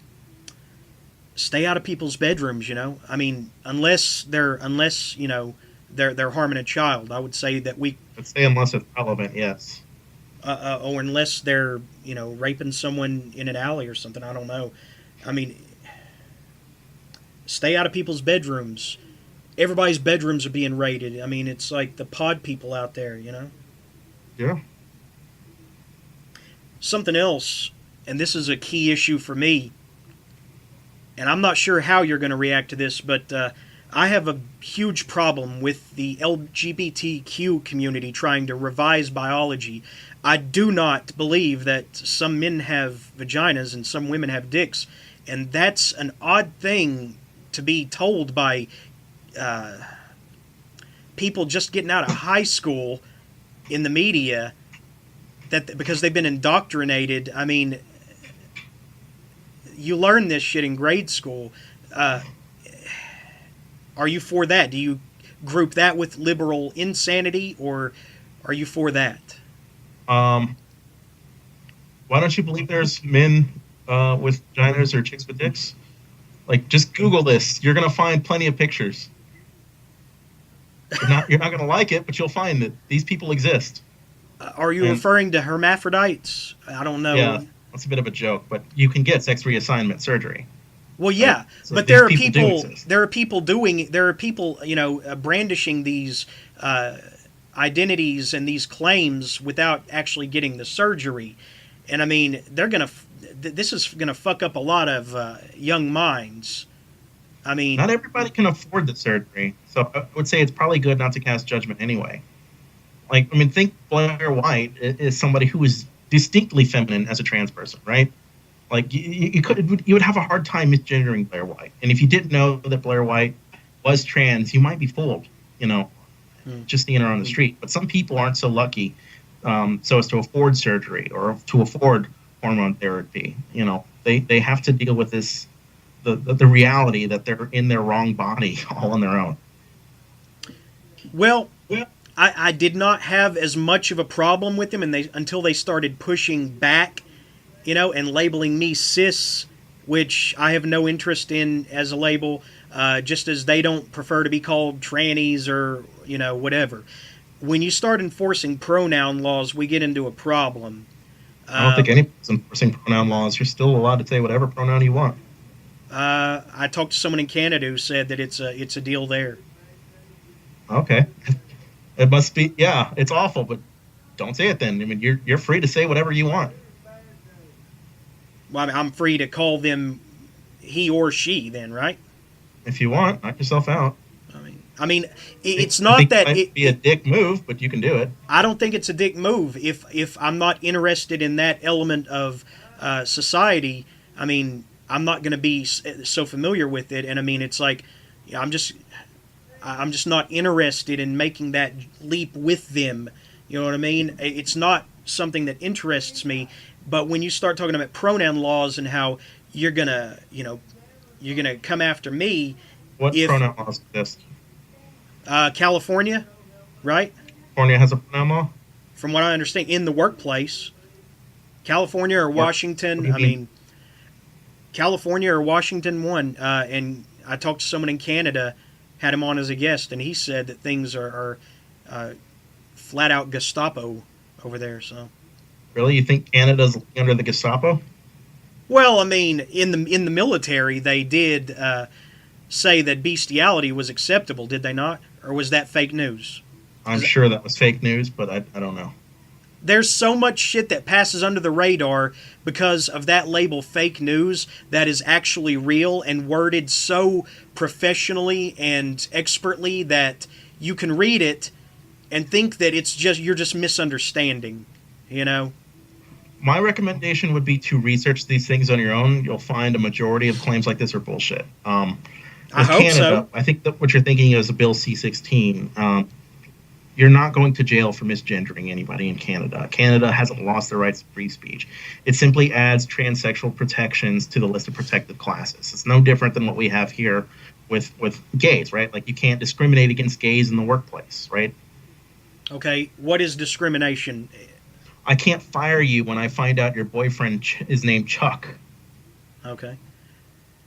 stay out of people's bedrooms. I mean, they're harming a child. I would say that Let's say unless it's relevant, yes. or unless they're raping someone in an alley or something. I don't know. I mean, stay out of people's bedrooms. Everybody's bedrooms are being raided. I mean, it's like the pod people out there. Yeah. Something else, and this is a key issue for me, and I'm not sure how you're going to react to this, but I have a huge problem with the LGBTQ community trying to revise biology. I do not believe that some men have vaginas and some women have dicks, and that's an odd thing to be told by people just getting out of high school in the media, that because they've been indoctrinated. I mean, you learn this shit in grade school. Are you for that? Do you group that with liberal insanity, or are you for that? Why don't you believe there's men with vaginas or chicks with dicks? Like, just Google this. You're gonna find plenty of pictures. You're not gonna like it, but you'll find that these people exist. Are you referring to hermaphrodites? I don't know. Yeah, that's a bit of a joke, but you can get sex reassignment surgery. Well, yeah, right? So but there are people brandishing these identities and these claims without actually getting the surgery, and I mean, this is gonna fuck up a lot of young minds. I mean, not everybody can afford the surgery, so I would say it's probably good not to cast judgment anyway. Like, I mean, think Blair White is somebody who is distinctly feminine as a trans person, right? Like, you would have a hard time misgendering Blair White. And if you didn't know that Blair White was trans, you might be fooled, just seeing her on the street. But some people aren't so lucky so as to afford surgery or to afford hormone therapy. They have to deal with this, the reality that they're in their wrong body all on their own. Well, I did not have as much of a problem with them until they started pushing back, and labeling me cis, which I have no interest in as a label, just as they don't prefer to be called trannies or, whatever. When you start enforcing pronoun laws, we get into a problem. I don't think anybody's enforcing pronoun laws. You're still allowed to say whatever pronoun you want. I talked to someone in Canada who said that it's a deal there. Okay. It must be, yeah, it's awful, but don't say it then. I mean, you're free to say whatever you want. Well, I'm free to call them he or she then, right? If you want, knock yourself out. I mean, it's not that it might be a dick move, but you can do it. I don't think it's a dick move if I'm not interested in that element of society. I mean, I'm not going to be so familiar with it, and I mean, it's like, I'm just not interested in making that leap with them. You know what I mean? It's not something that interests me. But when you start talking about pronoun laws and how you're gonna come after me, what pronoun laws exist? California, right? California has a pronoun law? From what I understand, in the workplace. California or Washington, I mean, California or Washington won. And I talked to someone in Canada, had him on as a guest, and he said that things are flat out Gestapo over there. So, really, you think Canada's under the Gestapo? Well, I mean, in the military, they did say that bestiality was acceptable, did they not? Or was that fake news? I'm sure that was fake news, but I don't know. There's so much shit that passes under the radar because of that label fake news that is actually real and worded so professionally and expertly that you can read it and think that you're just misunderstanding, My recommendation would be to research these things on your own. You'll find a majority of claims like this are bullshit. I hope Canada, so. I think that what you're thinking is a Bill C-16. You're not going to jail for misgendering anybody in Canada. Canada hasn't lost the rights to free speech. It simply adds transsexual protections to the list of protected classes. It's no different than what we have here with gays, right? Like, you can't discriminate against gays in the workplace, right? Okay, what is discrimination? I can't fire you when I find out your boyfriend is named Chuck. Okay.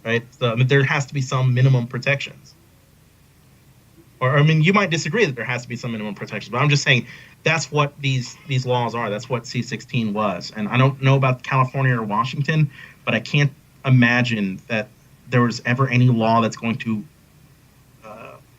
right? So I mean, there has to be some minimum protections. Or I mean, you might disagree that there has to be some minimum protections, but I'm just saying that's what these laws are. That's what C-16 was. And I don't know about California or Washington, but I can't imagine that there was ever any law that's going to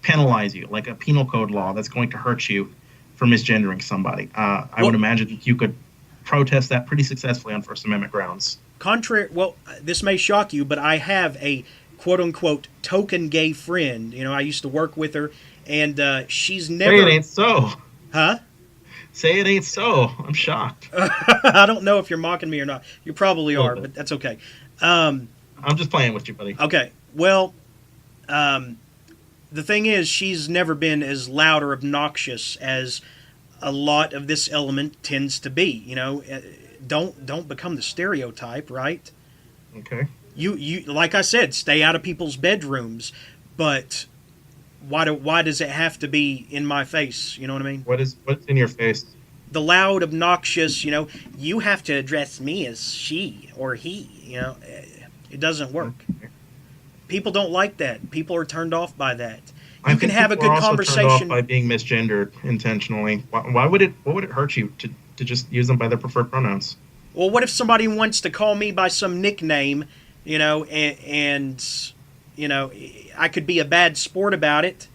penalize you, like a penal code law that's going to hurt you for misgendering somebody. I would imagine that you could protest that pretty successfully on First Amendment grounds. Well, this may shock you, but I have a quote-unquote token gay friend. I used to work with her, and she's never... Say it ain't so. Huh? Say it ain't so. I'm shocked. I don't know if you're mocking me or not. You probably are, but that's okay. I'm just playing with you, buddy. Okay. Well, the thing is, she's never been as loud or obnoxious as a lot of this element tends to be. Don't become the stereotype, right? Okay. You like I said, stay out of people's bedrooms, but why does it have to be in my face? You know what I mean? What's in your face? The loud, obnoxious, you have to address me as she or he, it doesn't work. Okay. People don't like that. People are turned off by that. I You can think have a people are good also conversation. turned off by being misgendered intentionally. What would it hurt you to just use them by their preferred pronouns? Well, what if somebody wants to call me by some nickname, and I could be a bad sport about it.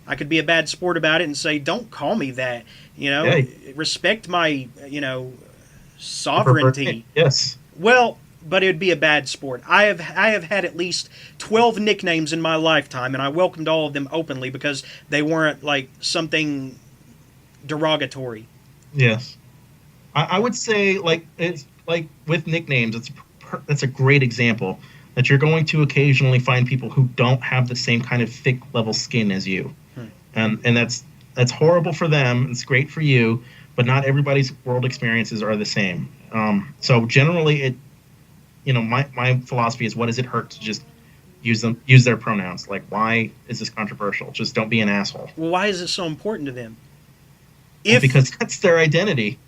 I could be a bad sport about it and say, don't call me that. Yeah. Respect my, sovereignty. Yes. Well, but it would be a bad sport. I have had at least 12 nicknames in my lifetime, and I welcomed all of them openly because they weren't like something derogatory. Yes. I would say it's like with nicknames, that's a great example that you're going to occasionally find people who don't have the same kind of thick level skin as you. And that's horrible for them. It's great for you, but not everybody's world experiences are the same. So generally my philosophy is, what does it hurt to just use their pronouns? Like, why is this controversial? Just don't be an asshole. Well, why is it so important to them? Because that's their identity.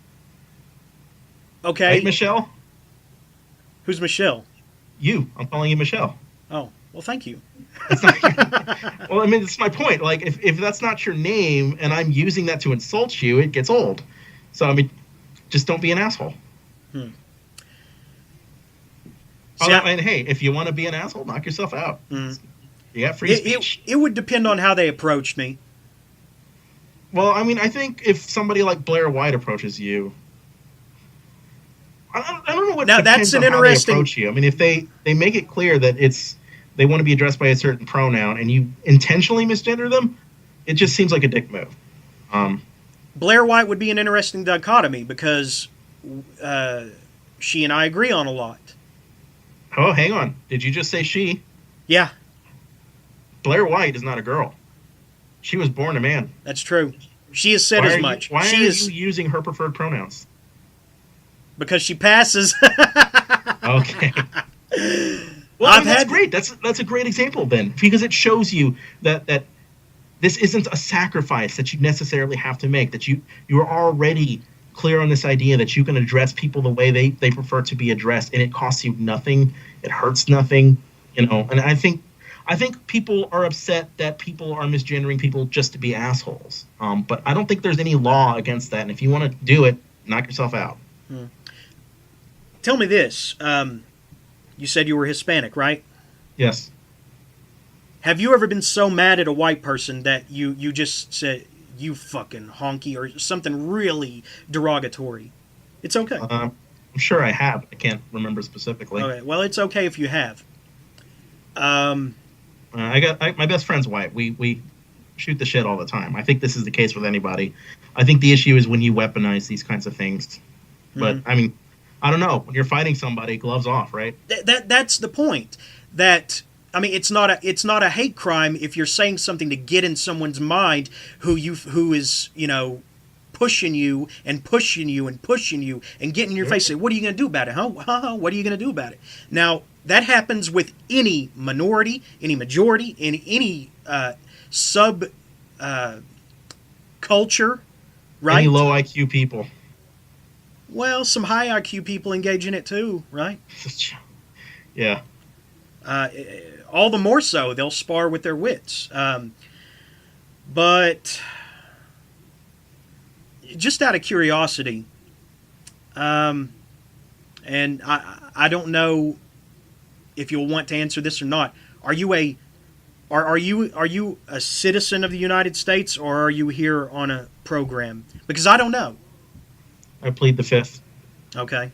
Okay. Right, Michelle? Who's Michelle? You. I'm calling you Michelle. Oh, well, thank you. Well, I mean, it's my point. Like, if that's not your name and I'm using that to insult you, it gets old. So, I mean, just don't be an asshole. And hey, if you want to be an asshole, knock yourself out. You got free speech. It would depend on how they approached me. Well, I mean, I think if somebody like Blair White approaches you, I don't know what. Now that's an interesting. How they approach you. I mean, if they make it clear that they want to be addressed by a certain pronoun and you intentionally misgender them, it just seems like a dick move. Blair White would be an interesting dichotomy because she and I agree on a lot. Oh, hang on. Did you just say she? Yeah. Blair White is not a girl. She was born a man. That's true. She has said as much. Why are you using her preferred pronouns? Because she passes. Okay. Well, that's great. That's a great example then, because it shows you that this isn't a sacrifice that you necessarily have to make. That you are already clear on this idea that you can address people the way they prefer to be addressed, and it costs you nothing. It hurts nothing. And I think people are upset that people are misgendering people just to be assholes. But I don't think there's any law against that. And if you want to do it, knock yourself out. Tell me this. You said you were Hispanic, right? Yes. Have you ever been so mad at a white person that you just said, you fucking honky, or something really derogatory? It's okay. I'm sure I have. I can't remember specifically. Okay. Well, it's okay if you have. My best friend's white. We shoot the shit all the time. I think this is the case with anybody. I think the issue is when you weaponize these kinds of things. But I mean, I don't know. When you're fighting somebody, gloves off, right? That's the point. That, I mean, it's not a hate crime if you're saying something to get in someone's mind who is pushing you and pushing you and pushing you and getting in your face. Say, what are you going to do about it? Huh? What are you going to do about it? Now, that happens with any minority, any majority, in any sub culture, right? Any low IQ people. Well, some high IQ people engage in it too, right? Yeah. all the more so they'll spar with their wits. But just out of curiosity, and I don't know if you'll want to answer this or not. Are you a citizen of the United States, or are you here on a program? Because I don't know. I plead the fifth. Okay.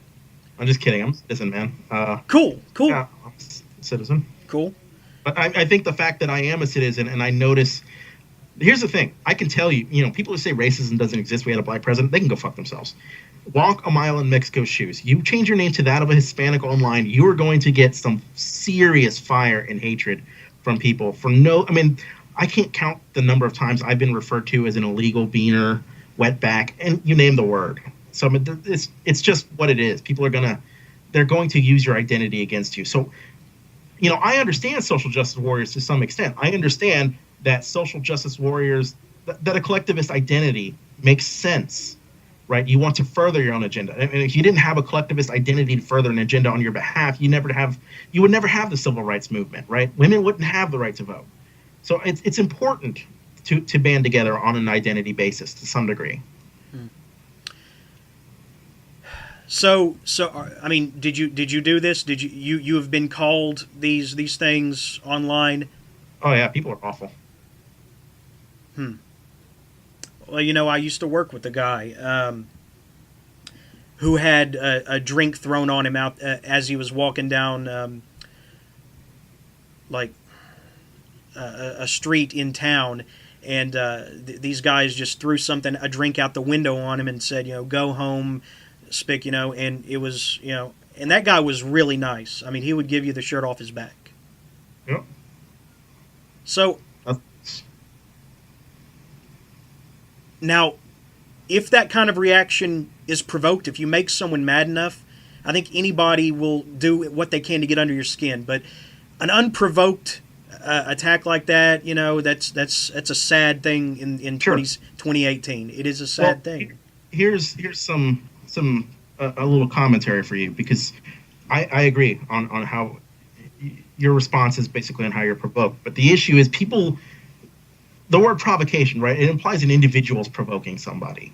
I'm just kidding. I'm a citizen, man. Cool. Yeah, I'm a citizen. Cool. But I think the fact that I am a citizen and I notice. Here's the thing. I can tell you, people who say racism doesn't exist, we had a black president, they can go fuck themselves. Walk a mile in Mexico's shoes. You change your name to that of a Hispanic online, you are going to get some serious fire and hatred from people for I can't count the number of times I've been referred to as an illegal beaner, wetback, and you name the word. So it's just what it is. People they're going to use your identity against you. So, I understand social justice warriors to some extent. I understand that social justice warriors, that a collectivist identity makes sense, right? You want to further your own agenda. And if you didn't have a collectivist identity to further an agenda on your behalf, you would never have the civil rights movement, right? Women wouldn't have the right to vote. So it's important to band together on an identity basis to some degree. So I mean, did you do this? Did you have been called these things online? Oh yeah, people are awful. Well, I used to work with a guy who had a drink thrown on him out as he was walking down a street in town, and these guys just threw a drink out the window on him and said, go home, spick, and it was, and that guy was really nice. I mean, he would give you the shirt off his back. Yep. So now, if that kind of reaction is provoked, if you make someone mad enough, I think anybody will do what they can to get under your skin. But an unprovoked attack like that, that's a sad thing in Sure. 2018. It is a sad thing. Here's some a little commentary for you, because I agree on how your response is basically on how you're provoked. But the issue is the word provocation, right? It implies an individual's provoking somebody.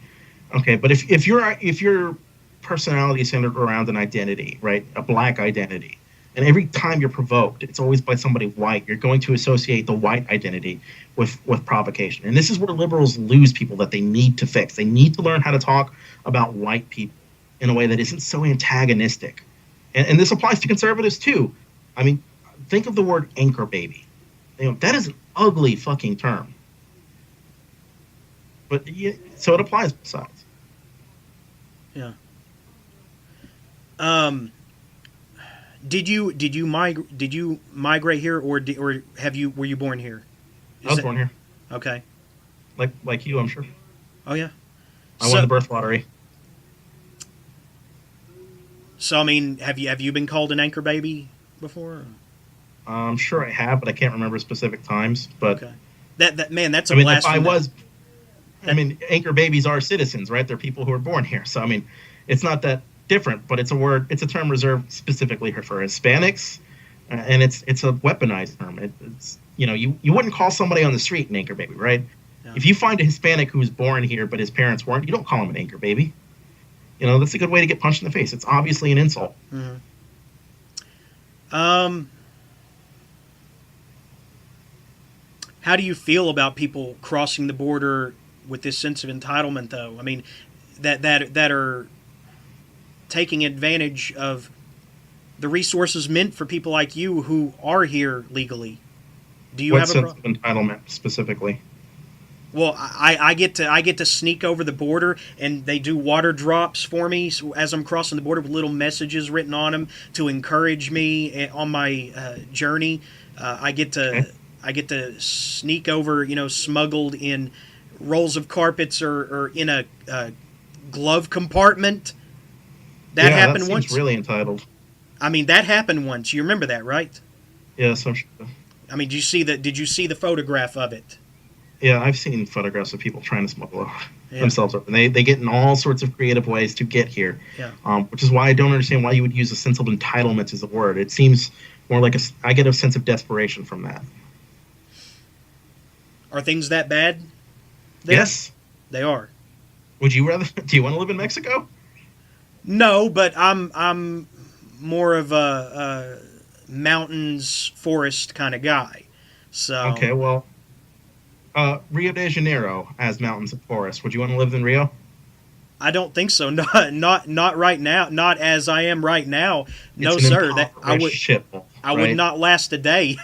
Okay, but if your personality is centered around an identity, right, a black identity, and every time you're provoked, it's always by somebody white, you're going to associate the white identity with provocation. And this is where liberals lose people that they need to fix. They need to learn how to talk about white people in a way that isn't so antagonistic. And this applies to conservatives too. I mean, think of the word anchor baby. That is an ugly fucking term. But so it applies both sides. Yeah. Did you migrate here, or were you born here? I was born here. Okay. Like you, I'm sure. Oh yeah. I won the birth lottery. So I mean, have you been called an anchor baby before? I'm sure I have, but I can't remember specific times. But okay. That's a blasphemy. Anchor babies are citizens, right? They're people who are born here. So I mean, it's not that different, but it's a term reserved specifically for Hispanics, and it's a weaponized term. It's you wouldn't call somebody on the street an anchor baby, right? Yeah. If you find a Hispanic who's born here but his parents weren't, you don't call him an anchor baby. That's a good way to get punched in the face. It's obviously an insult. Mm-hmm. How do you feel about people crossing the border with this sense of entitlement, though? I mean, that are taking advantage of the resources meant for people like you who are here legally. Do you what have sense of entitlement specifically? Well, I get to sneak over the border, and they do water drops for me as I'm crossing the border with little messages written on them to encourage me on my journey. I get to sneak over, smuggled in rolls of carpets or in a glove compartment. That happened once. Seems really entitled. I mean, that happened once. You remember that, right? Yes, I'm sure. I mean, did you see the photograph of it? Yeah, I've seen photographs of people trying to smuggle themselves over. They get in all sorts of creative ways to get here, which is why I don't understand why you would use a sense of entitlement as a word. It seems more like I get a sense of desperation from that. Are things that bad there? Yes. They are. Would you rather? Do you want to live in Mexico? No, but I'm more of a mountains, forest kind of guy. So Okay, well, Rio de Janeiro has mountains and forests. Would you want to live in Rio? I don't think so. Not right now. Not as I am right now. No, It's an sir. That impoverished shithole, I would right? not last a day.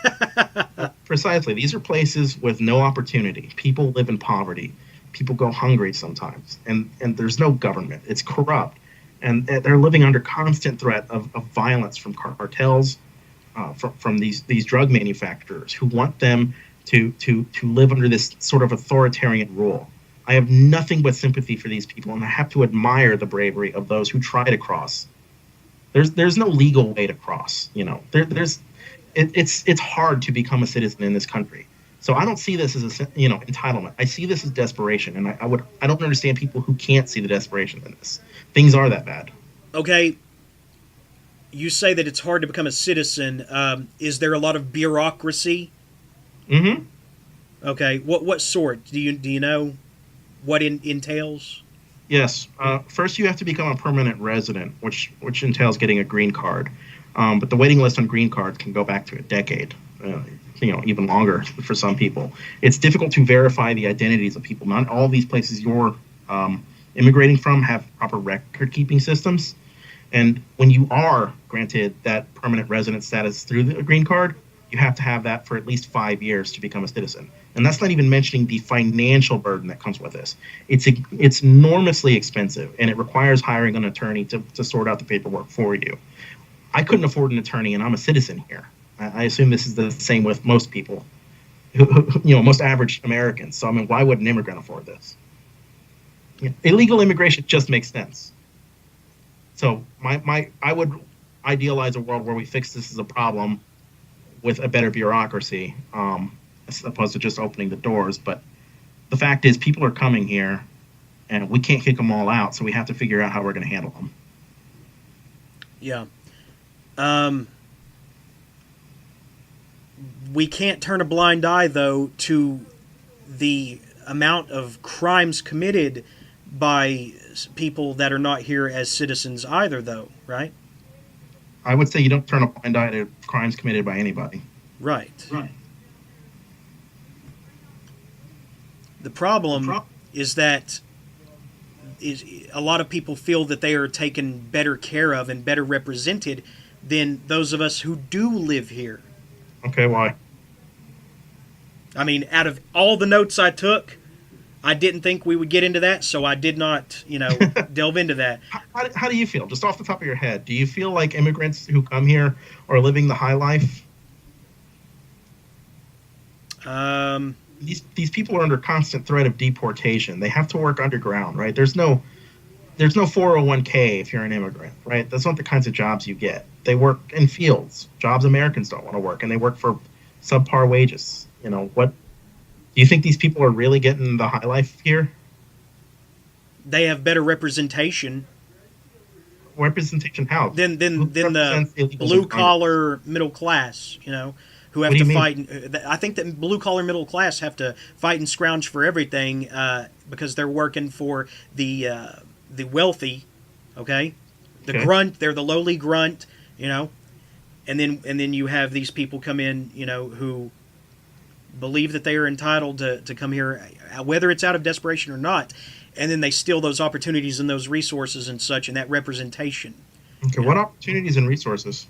Precisely. These are places with no opportunity. People live in poverty. People go hungry sometimes, and there's no government. It's corrupt, and they're living under constant threat of violence from cartels, from these drug manufacturers who want them to live under this sort of authoritarian rule. I have nothing but sympathy for these people, and I have to admire the bravery of those who try to cross. There's no legal way to cross. It's hard to become a citizen in this country. So I don't see this as entitlement. I see this as desperation, and I don't understand people who can't see the desperation in this. Things are that bad. Okay. You say that it's hard to become a citizen. Is there a lot of bureaucracy? Mm-hmm. Okay. What sort? Do you know what entails? Yes. First, you have to become a permanent resident, which entails getting a green card. But the waiting list on green cards can go back to a decade, even longer for some people. It's difficult to verify the identities of people. Not all these places you're immigrating from have proper record-keeping systems. And when you are granted that permanent resident status through the green card, you have to have that for at least 5 years to become a citizen. And that's not even mentioning the financial burden that comes with this. It's enormously expensive, and it requires hiring an attorney to sort out the paperwork for you. I couldn't afford an attorney, and I'm a citizen here. I assume this is the same with most people, most average Americans. So, I mean, why would an immigrant afford this? Illegal immigration just makes sense. So I would idealize a world where we fix this as a problem with a better bureaucracy, as opposed to just opening the doors. But the fact is, people are coming here, and we can't kick them all out, so we have to figure out how we're going to handle them. Yeah. We can't turn a blind eye, though, to the amount of crimes committed by people that are not here as citizens either, though, right? I would say you don't turn a blind eye to crimes committed by anybody. Right. The problem is that a lot of people feel that they are taken better care of and better represented than those of us who do live here. Okay, why? I mean, out of all the notes I took, I didn't think we would get into that, so I did not, delve into that. How do you feel? Just off the top of your head, do you feel like immigrants who come here are living the high life? These people are under constant threat of deportation. They have to work underground, right? There's no 401k if you're an immigrant, right? That's not the kinds of jobs you get. They work in fields, jobs Americans don't want to work, and they work for subpar wages. What do you think these people are really getting the high life here? They have better representation. Representation how? Than the blue collar middle class, who have to fight. I think that blue collar middle class have to fight and scrounge for everything because they're working for the wealthy, okay? Grunt, they're the lowly grunt, and then you have these people come in, who believe that they are entitled to come here, whether it's out of desperation or not, and then they steal those opportunities and those resources and such, and that representation. Okay, what opportunities and resources?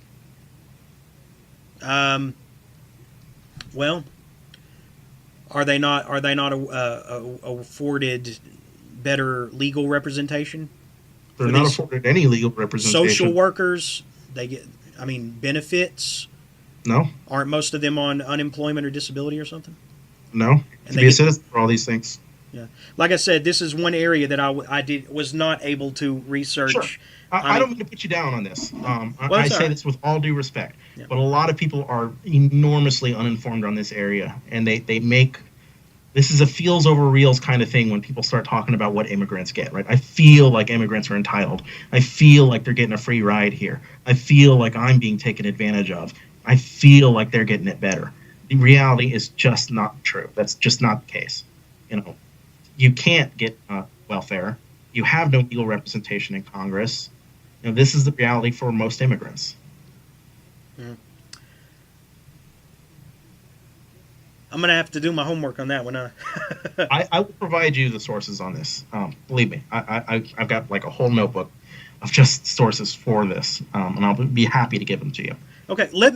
Well, are they not afforded better legal representation? They're not afforded any legal representation. Social workers, they get, benefits. No. Aren't most of them on unemployment or disability or something? No. To be a citizen for all these things. Yeah. Like I said, this is one area that I was not able to research. Sure. I don't mean to put you down on this. I say this with all due respect. Yeah. But a lot of people are enormously uninformed on this area. And they make... This is a feels over reals kind of thing when people start talking about what immigrants get, right? I feel like immigrants are entitled. I feel like they're getting a free ride here. I feel like I'm being taken advantage of. I feel like they're getting it better. The reality is just not true. That's just not the case. You can't get welfare. You have no legal representation in Congress. This is the reality for most immigrants. Mm. I'm going to have to do my homework on that one. I will provide you the sources on this. Believe me, I've got like a whole notebook of just sources for this, and I'll be happy to give them to you. Okay, let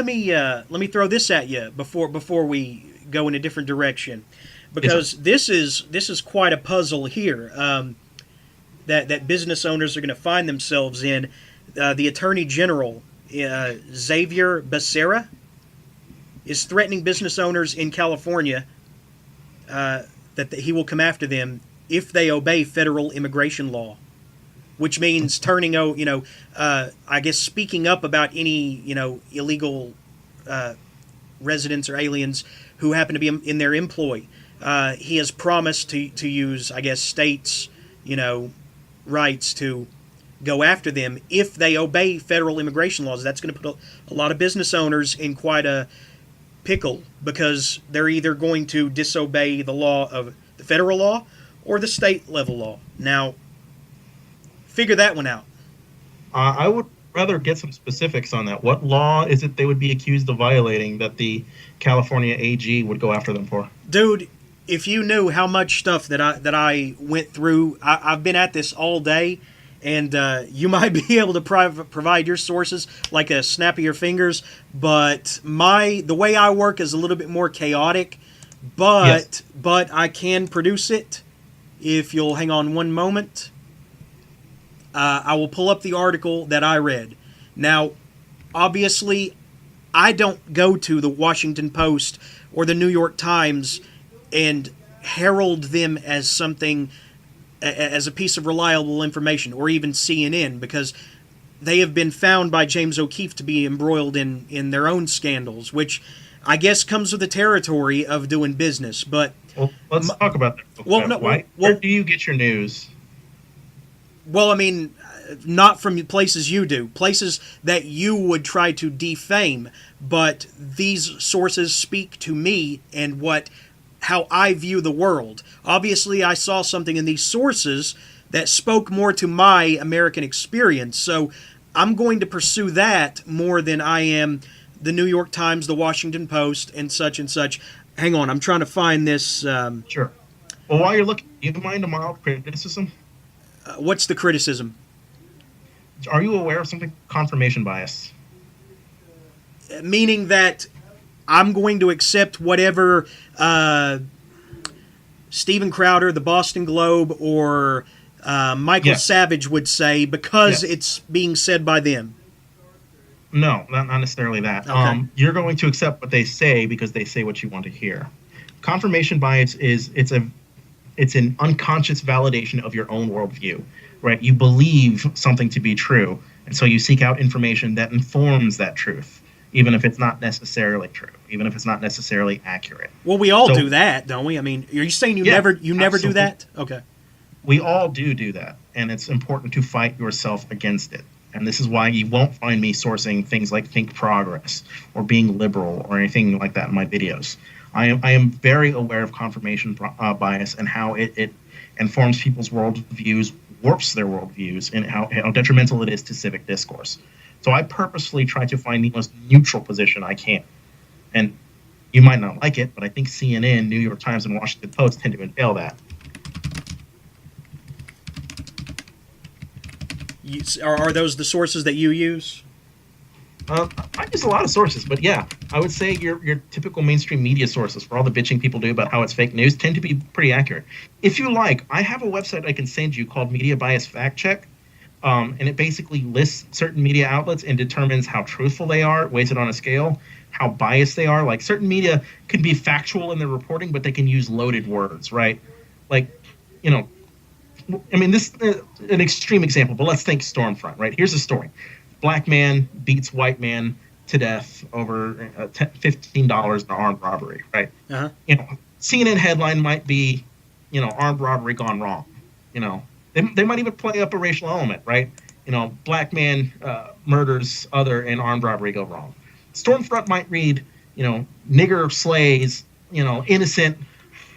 me throw this at you before we go in a different direction, because this is quite a puzzle here that business owners are going to find themselves in. The Attorney General Xavier Becerra is threatening business owners in California that he will come after them if they obey federal immigration law, which means turning, I guess speaking up about any, illegal residents or aliens who happen to be in their employ. He has promised to use, I guess, states, rights to go after them if they obey federal immigration laws. That's going to put a lot of business owners in quite a pickle, because they're either going to disobey the law of the federal law or the state level law. Now, figure that one out. I would rather get some specifics on that. What law is it they would be accused of violating that the California AG would go after them for? Dude, if you knew how much stuff that I went through, I've been at this all day, and you might be able to provide your sources like a snap of your fingers, but the way I work is a little bit more chaotic, but I can produce it if you'll hang on one moment. I will pull up the article that I read. Now, obviously, I don't go to the Washington Post or the New York Times and herald them as something, as a piece of reliable information, or even CNN, because they have been found by James O'Keefe to be embroiled in their own scandals, which I guess comes with the territory of doing business. But let's talk about that. Where do you get your news? Well, I mean, not from places you do, places that you would try to defame, but these sources speak to me and how I view the world. Obviously, I saw something in these sources that spoke more to my American experience, so I'm going to pursue that more than I am the New York Times, the Washington Post, and such and such. Hang on, I'm trying to find this. Sure. Well, while you're looking, do you mind a mild criticism? What's the criticism? Are you aware of something? Confirmation bias. Meaning that I'm going to accept whatever Steven Crowder, the Boston Globe, or Michael Savage would say because it's being said by them. No, not necessarily that. Okay. You're going to accept what they say because they say what you want to hear. Confirmation bias it's an unconscious validation of your own worldview, right? You believe something to be true, and so you seek out information that informs that truth, even if it's not necessarily true, even if it's not necessarily accurate. Well, we all do that, don't we? I mean, are you saying you never do that? Okay. We all do that, and it's important to fight yourself against it. And this is why you won't find me sourcing things like Think Progress or being liberal or anything like that in my videos. I am very aware of confirmation bias and how it informs people's worldviews, warps their worldviews, and how detrimental it is to civic discourse. So I purposefully try to find the most neutral position I can. And you might not like it, but I think CNN, New York Times, and Washington Post tend to entail that. Are those the sources that you use? I use a lot of sources, but yeah, I would say your typical mainstream media sources for all the bitching people do about how it's fake news tend to be pretty accurate. If you like, I have a website I can send you called Media Bias Fact Check, and it basically lists certain media outlets and determines how truthful they are, weighs it on a scale, how biased they are. Like certain media can be factual in their reporting, but they can use loaded words, right? Like, I mean, this is an extreme example, but let's think Stormfront, right? Here's a story. Black man beats white man to death over $15 in an armed robbery, right? Uh-huh. CNN headline might be, armed robbery gone wrong. They might even play up a racial element, right? Black man murders other in armed robbery go wrong. Stormfront might read, nigger slays, innocent,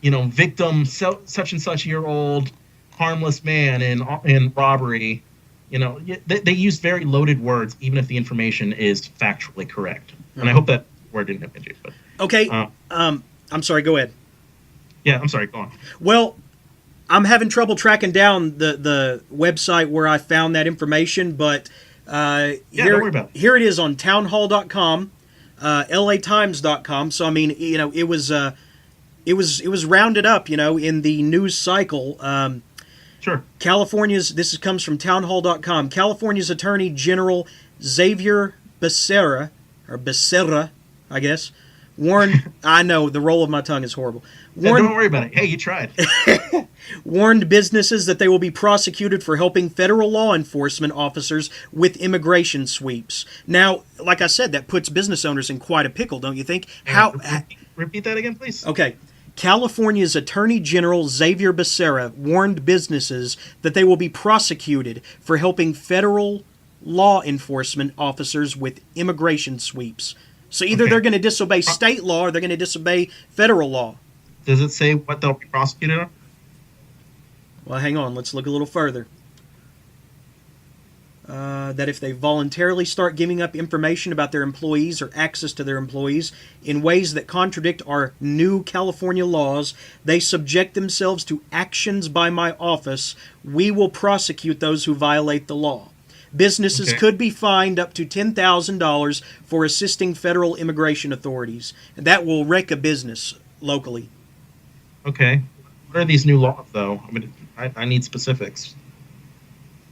victim, such and such year old, harmless man in robbery. They use very loaded words, even if the information is factually correct. And I hope that word didn't offend you. But Okay. I'm sorry. Go ahead. yeah, I'm sorry. Go on. Well, I'm having trouble tracking down the website where I found that information, but Don't worry about it. Here it is on townhall.com, latimes.com. So I mean, it was rounded up, in the news cycle. Sure. This comes from townhall.com. California's Attorney General Xavier Becerra, I guess, warned. I know the roll of my tongue is horrible. Don't worry about it. Hey, you tried. Warned businesses that they will be prosecuted for helping federal law enforcement officers with immigration sweeps. Now, like I said, that puts business owners in quite a pickle, don't you think? Repeat that again, please. Okay. California's Attorney General Xavier Becerra warned businesses that they will be prosecuted for helping federal law enforcement officers with immigration sweeps. So either they're going to disobey state law or they're going to disobey federal law. Does it say what they'll be prosecuted on? Well, hang on. Let's look a little further. That if they voluntarily start giving up information about their employees or access to their employees in ways that contradict our new California laws, they subject themselves to actions by my office. We will prosecute those who violate the law. Businesses could be fined up to $10,000 for assisting federal immigration authorities. And that will wreck a business locally. Okay. What are these new laws, though? I mean, I need specifics.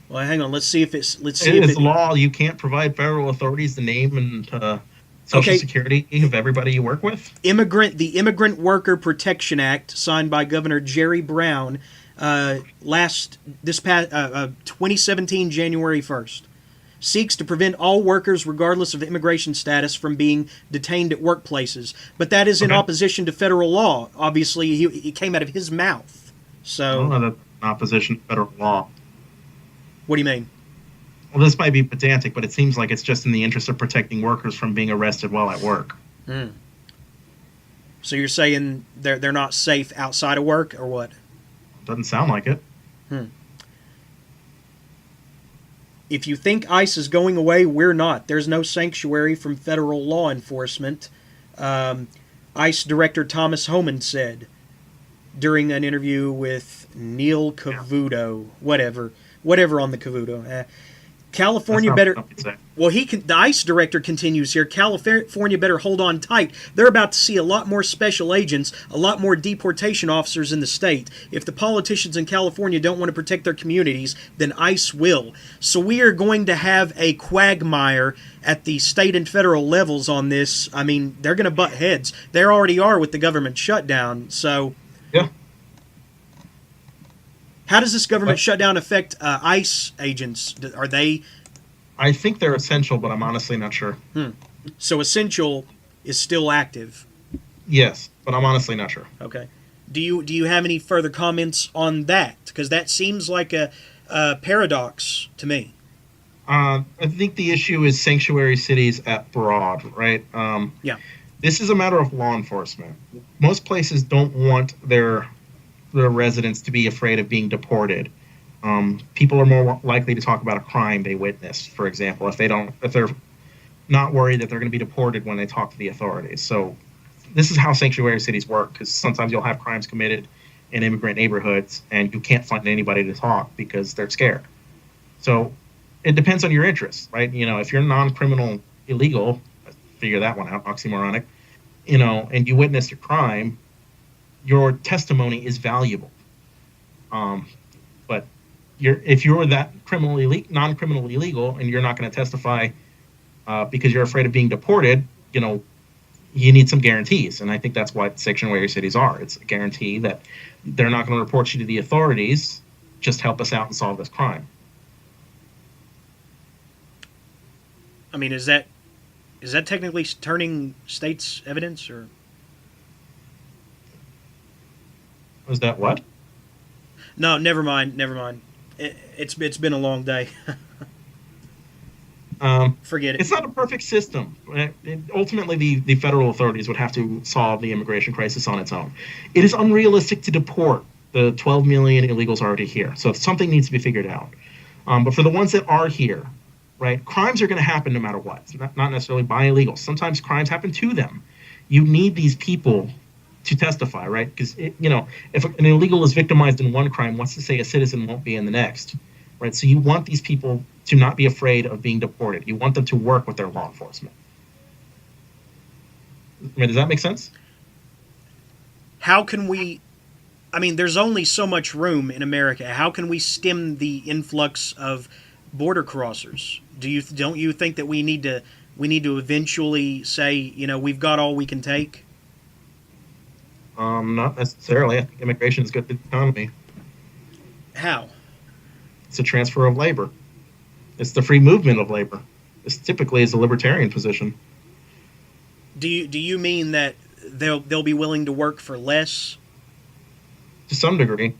Well, hang on. Let's see if it's. Let's see It if is law. You can't provide federal authorities the name and social security of everybody you work with. The Immigrant Worker Protection Act, signed by Governor Jerry Brown, 2017 January 1st, seeks to prevent all workers, regardless of immigration status, from being detained at workplaces. But that is in opposition to federal law. Obviously, it came out of his mouth. So, I don't know that's in opposition to federal law. What do you mean? Well, this might be pedantic, but it seems like it's just in the interest of protecting workers from being arrested while at work. So you're saying they're not safe outside of work, or what? Doesn't sound like it. If you think ICE is going away, we're not. There's no sanctuary from federal law enforcement. ICE Director Thomas Homan said during an interview with Neil Cavuto, whatever on the Cavuto. California better. Well, the ICE director continues here. California better hold on tight. They're about to see a lot more special agents, a lot more deportation officers in the state. If the politicians in California don't want to protect their communities, then ICE will. So we are going to have a quagmire at the state and federal levels on this. I mean, they're going to butt heads. They already are with the government shutdown. So, yeah. How does this government shutdown affect ICE agents? Are they? I think they're essential, but I'm honestly not sure. So essential is still active. Yes, but I'm honestly not sure. Okay. Do you have any further comments on that? Because that seems like a paradox to me. I think the issue is sanctuary cities at broad, right? Yeah. This is a matter of law enforcement. Most places don't want their residents to be afraid of being deported. People are more likely to talk about a crime they witnessed, for example, if they're not worried that they're going to be deported when they talk to the authorities. So this is how sanctuary cities work, because sometimes you'll have crimes committed in immigrant neighborhoods and you can't find anybody to talk because they're scared. So it depends on your interests, right? If you're non-criminal illegal, figure that one out, oxymoronic, and you witnessed a crime, your testimony is valuable. But if you're that non-criminal illegal and you're not going to testify because you're afraid of being deported, you need some guarantees. And I think that's what sanctuary cities are. It's a guarantee that they're not going to report you to the authorities. Just help us out and solve this crime. I mean, is that technically turning states' evidence, or? Was that what? No, never mind. It's been a long day. Forget it. It's not a perfect system. Ultimately, the federal authorities would have to solve the immigration crisis on its own. It is unrealistic to deport the 12 million illegals already here. So something needs to be figured out. But for the ones that are here, right, crimes are going to happen no matter what. It's not necessarily by illegals. Sometimes crimes happen to them. You need these people to testify, right? Because, if an illegal is victimized in one crime, what's to say a citizen won't be in the next, right? So you want these people to not be afraid of being deported. You want them to work with their law enforcement. I mean, does that make sense? How can we? I mean, there's only so much room in America. How can we stem the influx of border crossers? Don't you think that we need to eventually say, we've got all we can take? Not necessarily. I think immigration is good for the economy. How? It's a transfer of labor. It's the free movement of labor. This typically is a libertarian position. Do you mean that they'll be willing to work for less? To some degree.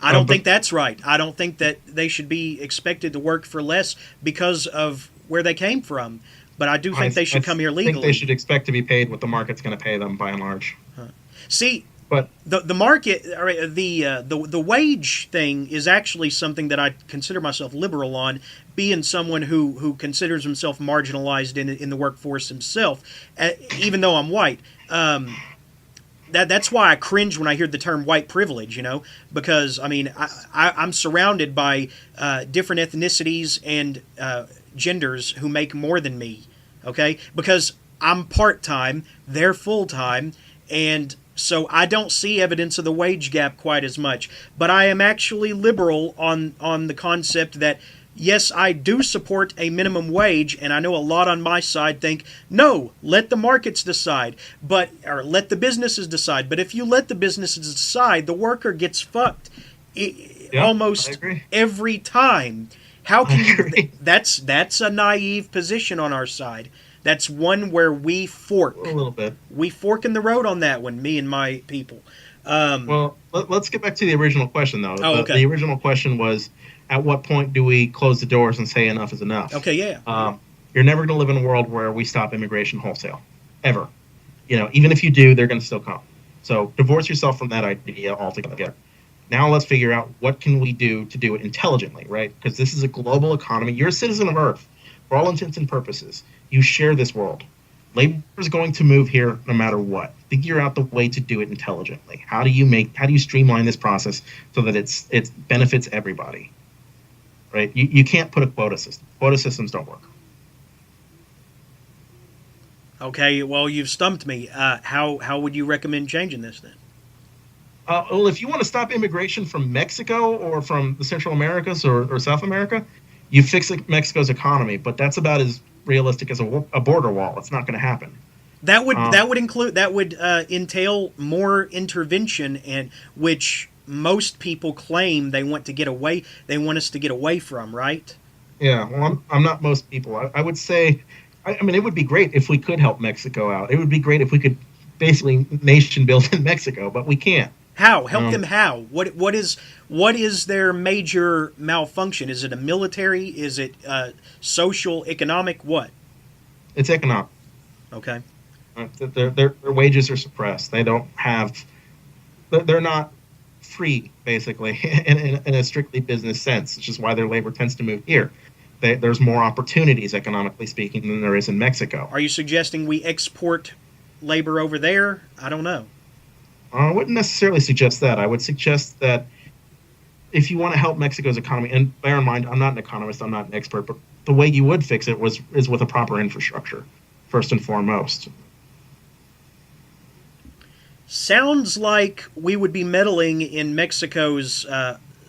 I don't think that's right. I don't think that they should be expected to work for less because of where they came from. But I do think they should come here legally. I think they should expect to be paid what the market's going to pay them by and large. See, but the market, the wage thing is actually something that I consider myself liberal on, being someone who considers himself marginalized in the workforce himself, even though I'm white. That's why I cringe when I hear the term white privilege, because, I mean, I'm surrounded by different ethnicities and genders who make more than me, okay? Because I'm part-time, they're full-time, and so I don't see evidence of the wage gap quite as much. But I am actually liberal on the concept that, yes, I do support a minimum wage, and I know a lot on my side think, no, let the markets decide, or let the businesses decide. But if you let the businesses decide, the worker gets fucked almost every time. How can you? That's a naive position on our side. That's one where we fork. A little bit. We fork in the road on that one, me and my people. Well, let's get back to the original question, though. Okay. The original question was, at what point do we close the doors and say enough is enough? Okay, yeah. You're never going to live in a world where we stop immigration wholesale, ever. Even if you do, they're going to still come. So divorce yourself from that idea altogether. Now let's figure out what can we do to do it intelligently, right? Because this is a global economy. You're a citizen of Earth, for all intents and purposes. You share this world. Labor is going to move here no matter what. Figure out the way to do it intelligently. How do you streamline this process so that it benefits everybody? Right? You can't put a quota system. Quota systems don't work. Okay, well, you've stumped me. How would you recommend changing this then? Well, if you want to stop immigration from Mexico or from the Central Americas or South America, you fix Mexico's economy. But that's about as realistic as a border wall. It's not going to happen. That would entail more intervention, and which most people claim they want us to get away from, right? Yeah, well, I'm not most people. I would say, I mean, it would be great if we could help Mexico out. It would be great if we could basically nation build in Mexico, but we can't. How? Help them how? What is their major malfunction? Is it a military? Is it social, economic? What? It's economic. Okay. Their wages are suppressed. They don't have. They're not free, basically, in a strictly business sense, which is why their labor tends to move here. There's more opportunities, economically speaking, than there is in Mexico. Are you suggesting we export labor over there? I don't know. I wouldn't necessarily suggest that. I would suggest that if you want to help Mexico's economy, and bear in mind, I'm not an economist, I'm not an expert, but the way you would fix it is with a proper infrastructure, first and foremost. Sounds like we would be meddling in Mexico's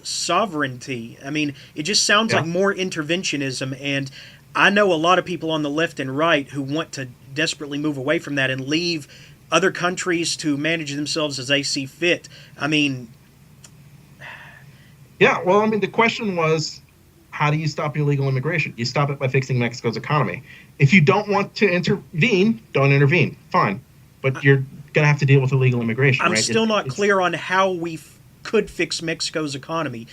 sovereignty. I mean, it just sounds like more interventionism, and I know a lot of people on the left and right who want to desperately move away from that and leave other countries to manage themselves as they see fit. I mean... Yeah, well, I mean, the question was, how do you stop illegal immigration? You stop it by fixing Mexico's economy. If you don't want to intervene, don't intervene. Fine. But you're going to have to deal with illegal immigration, I'm right? still not clear on how we could fix Mexico's economy.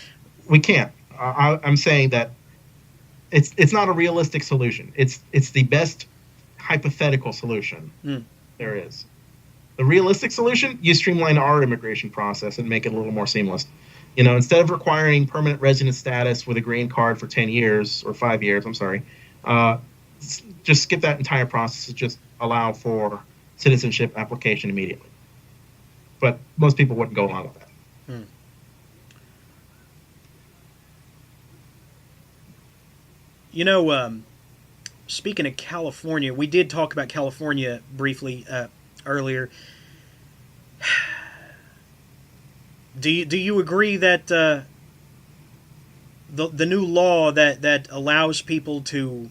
We can't. I'm saying that it's not a realistic solution. It's the best hypothetical solution there is. The realistic solution, you streamline our immigration process and make it a little more seamless. Instead of requiring permanent resident status with a green card for 10 years or 5 years, I'm sorry, just skip that entire process and just allow for citizenship application immediately. But most people wouldn't go along with that. Speaking of California, we did talk about California briefly earlier. Do you agree that the new law that allows people to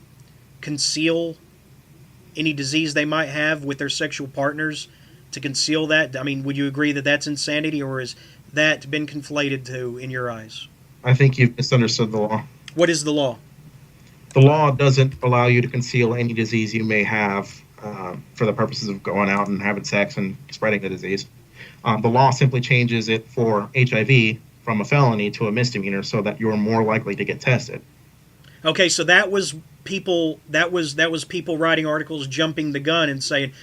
conceal any disease they might have with their sexual partners, to conceal that? I mean, would you agree that that's insanity, or has that been conflated too in your eyes? I think you've misunderstood the law. What is the law? The law doesn't allow you to conceal any disease you may have for the purposes of going out and having sex and spreading the disease. The law simply changes it for HIV from a felony to a misdemeanor so that you're more likely to get tested. Okay, so that was people writing articles jumping the gun and saying,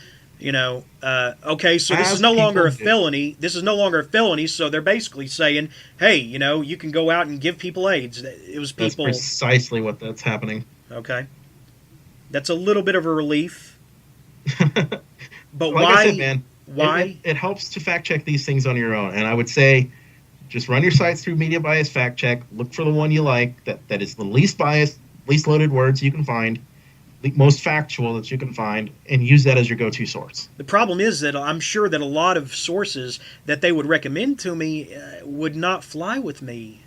okay, so this is no longer a felony. This is no longer a felony, so they're basically saying, hey, you can go out and give people AIDS. It was people. That's precisely that's happening. Okay. That's a little bit of a relief. But like why? I said, man, why? It helps to fact check these things on your own. And I would say just run your sites through Media Bias Fact Check. Look for the one you like that is the least biased, least loaded words you can find, the most factual that you can find, and use that as your go-to source. The problem is that I'm sure that a lot of sources that they would recommend to me would not fly with me.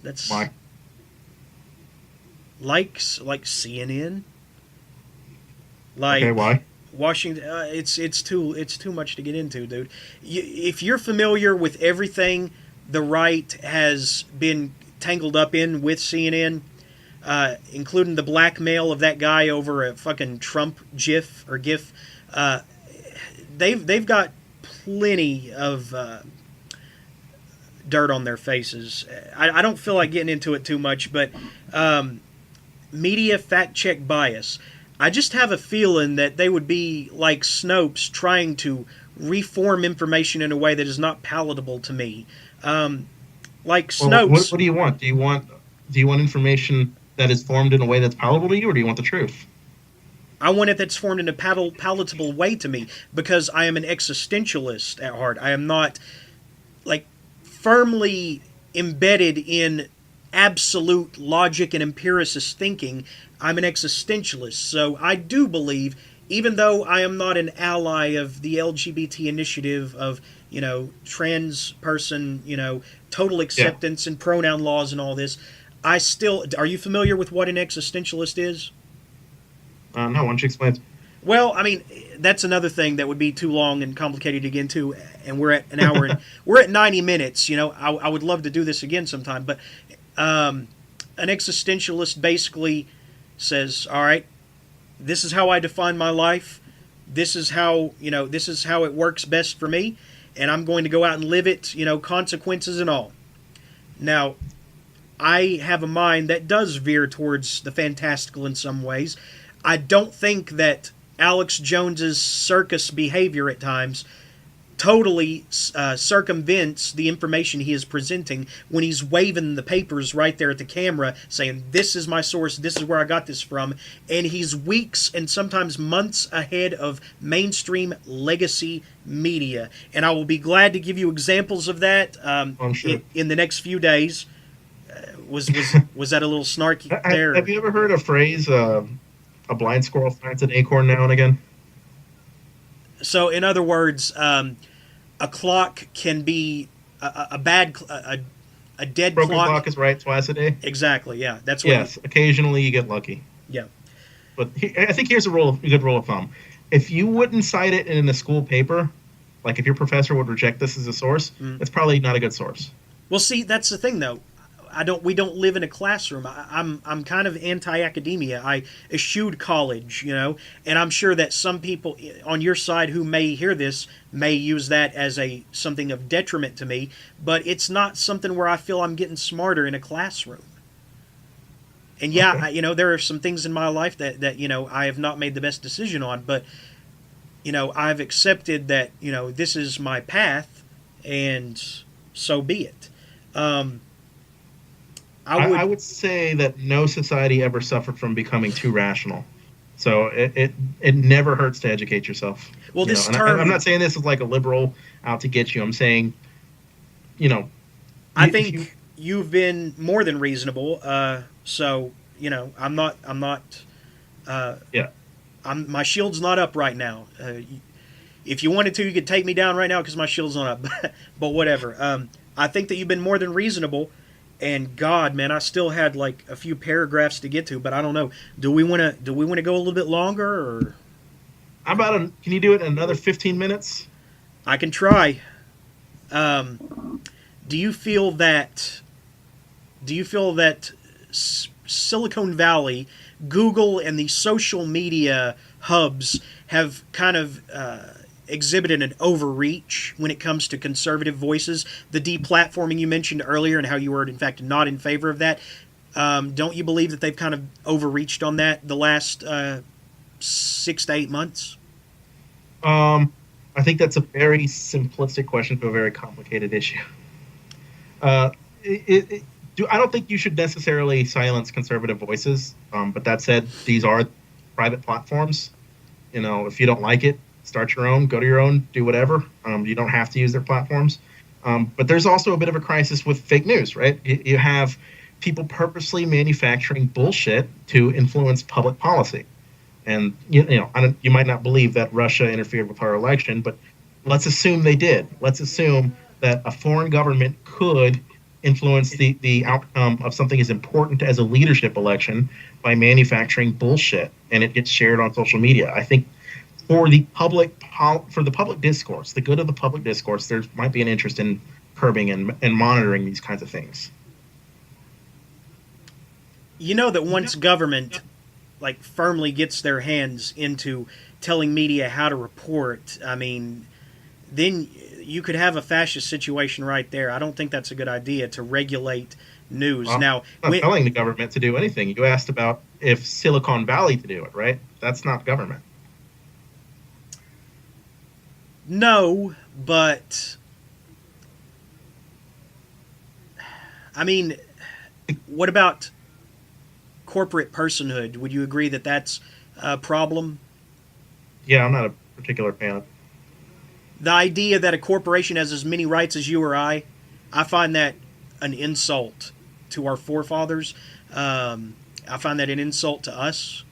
That's why. Like CNN. Like, okay, why? Washington, it's too much to get into, dude. If you're familiar with everything the right has been tangled up in with CNN, including the blackmail of that guy over a fucking Trump GIF, they've got plenty of dirt on their faces. I don't feel like getting into it too much, but media fact check bias. I just have a feeling that they would be like Snopes trying to reform information in a way that is not palatable to me. Like Snopes. Well, what do you want? Do you want information that is formed in a way that's palatable to you, or do you want the truth? I want it that's formed in a palatable way to me, because I am an existentialist at heart. I am not firmly embedded in absolute logic and empiricist thinking. I'm an existentialist, so I do believe, even though I am not an ally of the LGBT initiative of, trans person, total acceptance and pronoun laws and all this, I still... Are you familiar with what an existentialist is? No, why don't you explain? Well, I mean, that's another thing that would be too long and complicated to get into, and we're at an hour and we're at 90 minutes. I would love to do this again sometime, but an existentialist basically says, all right, this is how I define my life. This is how it works best for me, and I'm going to go out and live it, consequences and all. Now, I have a mind that does veer towards the fantastical in some ways. I don't think that Alex Jones's circus behavior at times totally circumvents the information he is presenting when he's waving the papers right there at the camera saying, this is my source, this is where I got this from, and he's weeks and sometimes months ahead of mainstream legacy media. And I will be glad to give you examples of that I'm sure. in the next few days. Was that a little snarky there? Have you ever heard a phrase, a blind squirrel finds an acorn now and again? So, in other words, a clock can be a dead Broken clock. clock is right twice a day. Exactly. Yeah, that's what. Yes, occasionally you get lucky. Yeah. But I think here's a good rule of thumb: if you wouldn't cite it in a school paper, like if your professor would reject this as a source, it's probably not a good source. Well, see, that's the thing, though. We don't live in a classroom. I'm kind of anti-academia. I eschewed college, and I'm sure that some people on your side who may hear this may use that as something of detriment to me, but it's not something where I feel I'm getting smarter in a classroom. And yeah, Okay. there are some things in my life that I have not made the best decision on, but I've accepted that this is my path, and so be it. Um, I I would. would say that no society ever suffered from becoming too rational. So it never hurts to educate yourself. Well, this And I'm term, not saying this is like a liberal out to get you. I'm saying, you know, I if you think you've been more than reasonable. So I'm not. I'm not. Uh, yeah. my shield's not up right now. If you wanted to, you could take me down right now because my shield's not up. But whatever. I think that you've been more than reasonable. And God, man, I still had like a few paragraphs to get to, but I don't know. Do we want to go a little bit longer, or How about can you do it in another 15 minutes? I can try. Do you feel that? Do you feel that Silicon Valley, Google, and the social media hubs have kind of exhibited an overreach when it comes to conservative voices? The deplatforming you mentioned earlier, and how you were in fact not in favor of that. Don't you believe that they've kind of overreached on that the last 6 to 8 months? Um, I think that's a very simplistic question to a very complicated issue. Uh, I don't think you should necessarily silence conservative voices. But that said, these are private platforms. If you don't like it, start your own, go to your own, do whatever. You don't have to use their platforms. But there's also a bit of a crisis with fake news, right? You have people purposely manufacturing bullshit to influence public policy. And you might not believe that Russia interfered with our election, but let's assume they did. Let's assume that a foreign government could influence the outcome of something as important as a leadership election by manufacturing bullshit, and it gets shared on social media. I think for the public discourse, the good of the public discourse, there might be an interest in curbing and monitoring these kinds of things. You know that once government like firmly gets their hands into telling media how to report, I mean, then you could have a fascist situation right there. I don't think that's a good idea to regulate news. Well, Now, I'm not telling the government to do anything. You asked about if Silicon Valley to do it, right? That's not government. no, but I mean, what about corporate personhood? Would you agree that that's a problem? Yeah, I'm not a particular fan. The idea that a corporation has as many rights as you or I find that an insult to our forefathers. I find that an insult to us.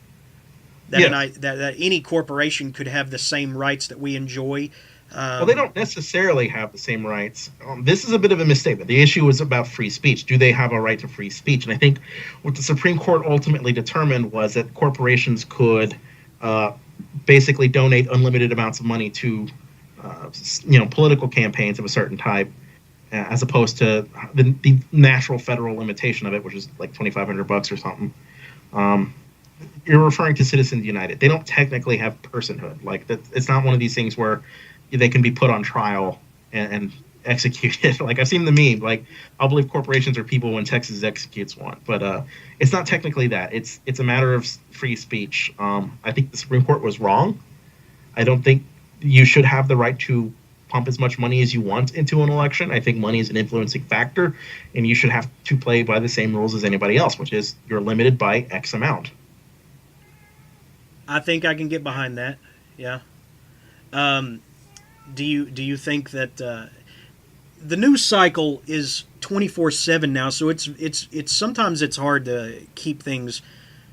Yes. That any corporation could have the same rights that we enjoy. Well, they don't necessarily have the same rights. This is a bit of a misstatement. The issue is about free speech. Do they have a right to free speech? And I think what the Supreme Court ultimately determined was that corporations could basically donate unlimited amounts of money to, political campaigns of a certain type, as opposed to the natural federal limitation of it, which is like $2,500 or something. Um, you're referring to Citizens United. They don't technically have personhood. Like that, it's not one of these things where they can be put on trial and executed. Like I've seen the meme. Like I'll believe corporations are people when Texas executes one, but it's not technically that. It's a matter of free speech. I think the Supreme Court was wrong. I don't think you should have the right to pump as much money as you want into an election. I think money is an influencing factor, and you should have to play by the same rules as anybody else, which is you're limited by X amount. I think I can get behind that. Yeah. Um, do you think that the news cycle is 24/7 now? So it's sometimes it's hard to keep things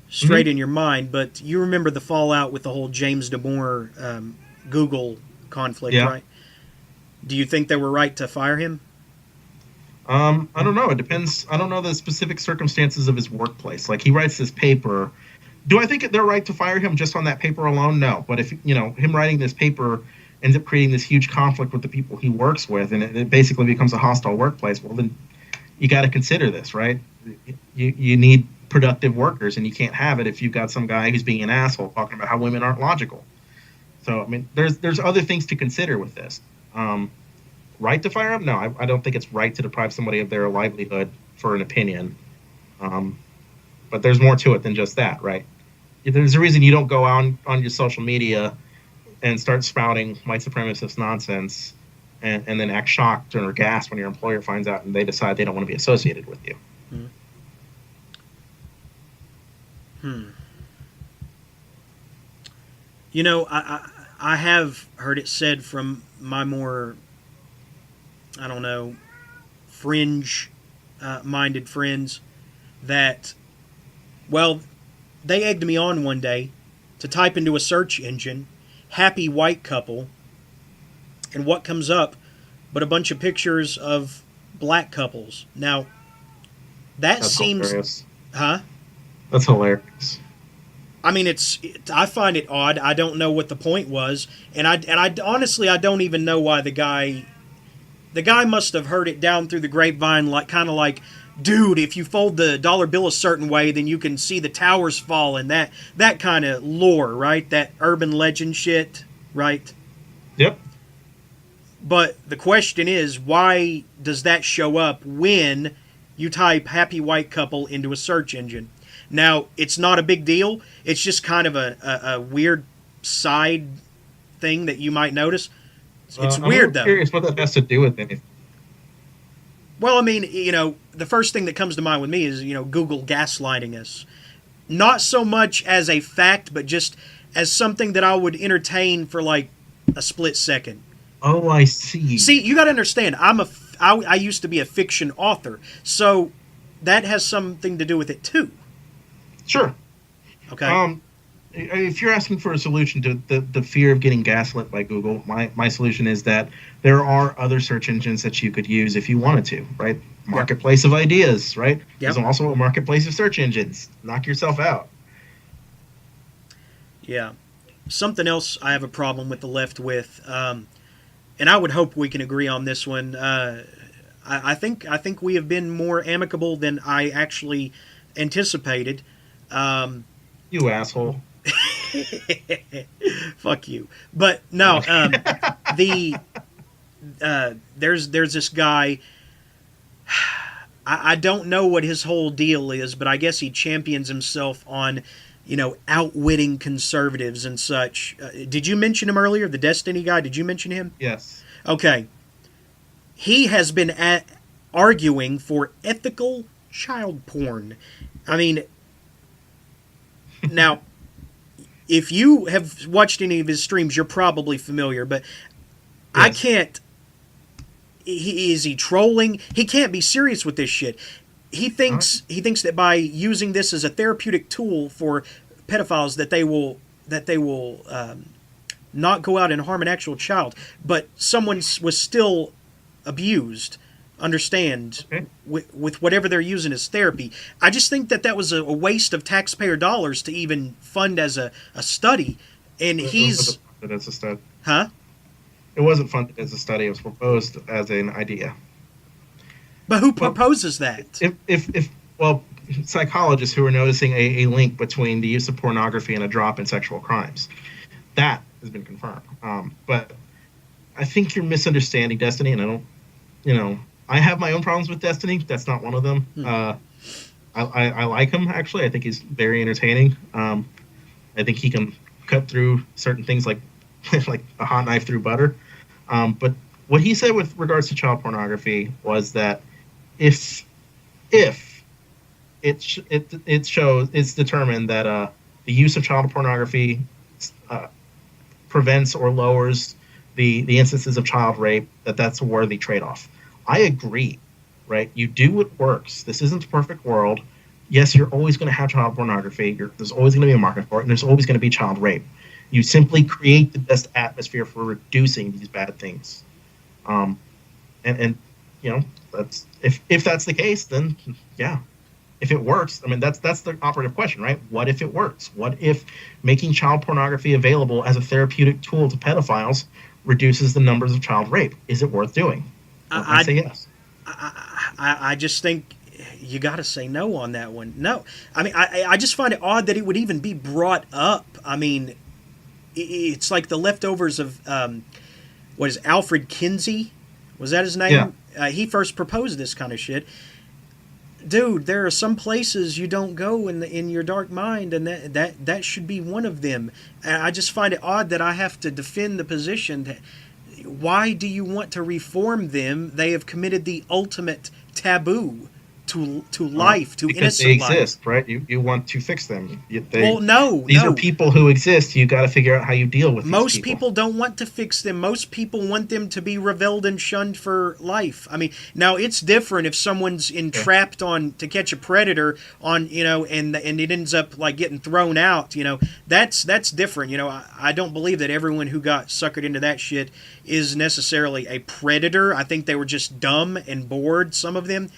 straight Mm-hmm. in your mind. But you remember the fallout with the whole James Damore Google conflict, Yeah. right? Do you think they were right to fire him? I don't know. It depends. I don't know the specific circumstances of his workplace. Like he writes this paper. Do I think they're right to fire him just on that paper alone? No. But if him writing this paper ends up creating this huge conflict with the people he works with, and it basically becomes a hostile workplace, well then you got to consider this, right? You need productive workers, and you can't have it if you've got some guy who's being an asshole talking about how women aren't logical. So I mean, there's other things to consider with this. Right to fire him? No, I don't think it's right to deprive somebody of their livelihood for an opinion. Um, but there's more to it than just that, right? There's a reason you don't go on your social media and start spouting white supremacist nonsense and then act shocked or aghast when your employer finds out and they decide they don't want to be associated with you. You know, I have heard it said from my more, I don't know, fringe-minded friends that, well, they egged me on one day to type into a search engine, happy white couple, and what comes up but a bunch of pictures of black couples. Now, that's seems... Hilarious. Huh? That's hilarious. I mean, I find it odd. I don't know what the point was, and I honestly I don't even know why the guy must have heard it down through the grapevine, like kind of like, dude, if you fold the dollar bill a certain way, then you can see the towers fall, and that kind of lore, right? That urban legend shit, right? Yep. But the question is, why does that show up when you type happy white couple into a search engine? Now, it's not a big deal. It's just kind of a weird side thing that you might notice. It's weird, though. I'm curious what that has to do with anything. Well, I mean, the first thing that comes to mind with me is, Google gaslighting us. Not so much as a fact, but just as something that I would entertain for, like, a split second. Oh, I see. See, you got to understand, I used to be a fiction author, so that has something to do with it, too. Sure. Okay. If you're asking for a solution to the fear of getting gaslit by Google, my solution is that there are other search engines that you could use if you wanted to, right? Marketplace of ideas, right? Yep. There's also a marketplace of search engines. Knock yourself out. Yeah. Something else I have a problem with the left with, and I would hope we can agree on this one. I think we have been more amicable than I actually anticipated. You asshole. Fuck you. But no, there's this guy. I don't know what his whole deal is, but I guess he champions himself on, outwitting conservatives and such. Did you mention him earlier, the Destiny guy? Did you mention him? Yes. Okay. He has been arguing for ethical child porn. I mean, now, if you have watched any of his streams, you're probably familiar, but yes. I can't... Is he trolling? He can't be serious with this shit. He thinks that by using this as a therapeutic tool for pedophiles that they will not go out and harm an actual child, but someone was still abused. Understand, okay. with whatever they're using as therapy. I just think that was a waste of taxpayer dollars to even fund as a study. And he's... As a study. Huh? It wasn't funded as a study. It was proposed as an idea. But who proposes that? If psychologists who are noticing a link between the use of pornography and a drop in sexual crimes. That has been confirmed. But I think you're misunderstanding Destiny, and I don't, I have my own problems with Destiny. That's not one of them. I like him, actually. I think he's very entertaining. I think he can cut through certain things like a hot knife through butter. But what he said with regards to child pornography was that if it's determined that the use of child pornography prevents or lowers the instances of child rape, that's a worthy trade-off. I agree, right? You do what works. This isn't a perfect world. Yes, you're always going to have child pornography. There's always going to be a market for it, and there's always going to be child rape. You simply create the best atmosphere for reducing these bad things. That's if that's the case, then yeah. If it works, I mean, that's the operative question, right? What if it works? What if making child pornography available as a therapeutic tool to pedophiles reduces the numbers of child rape? Is it worth doing? I say yes. I just think you got to say no on that one. No. I mean, I just find it odd that it would even be brought up. I mean, it's like the leftovers of, what is Alfred Kinsey? Was that his name? Yeah. He first proposed this kind of shit. dude, there are some places you don't go in your dark mind, and that should be one of them. And I just find it odd that I have to defend the position that why do you want to reform them? They have committed the ultimate taboo to life, to because innocent they life. exist, right? You want to fix them. Well, no, these no. are people who exist. You got to figure out how you deal with Most these people don't want to fix them. Most people want them to be reviled and shunned for life. I mean, now it's different if someone's entrapped on to catch a predator on, and it ends up like getting thrown out. That's different. I don't believe that everyone who got suckered into that shit is necessarily a predator. I think they were just dumb and bored. Some of them,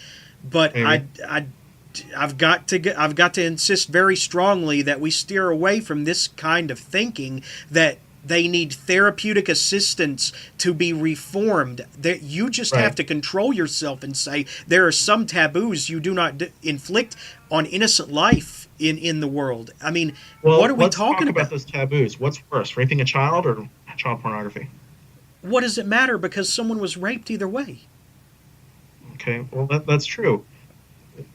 but I've got to insist very strongly that we steer away from this kind of thinking that they need therapeutic assistance to be reformed. That you just have to control yourself and say there are some taboos you do not inflict on innocent life in the world. I mean, what are we talking about? Let's talk about those taboos. What's worse, raping a child or child pornography? What does it matter? Because someone was raped either way. Okay, well that's true.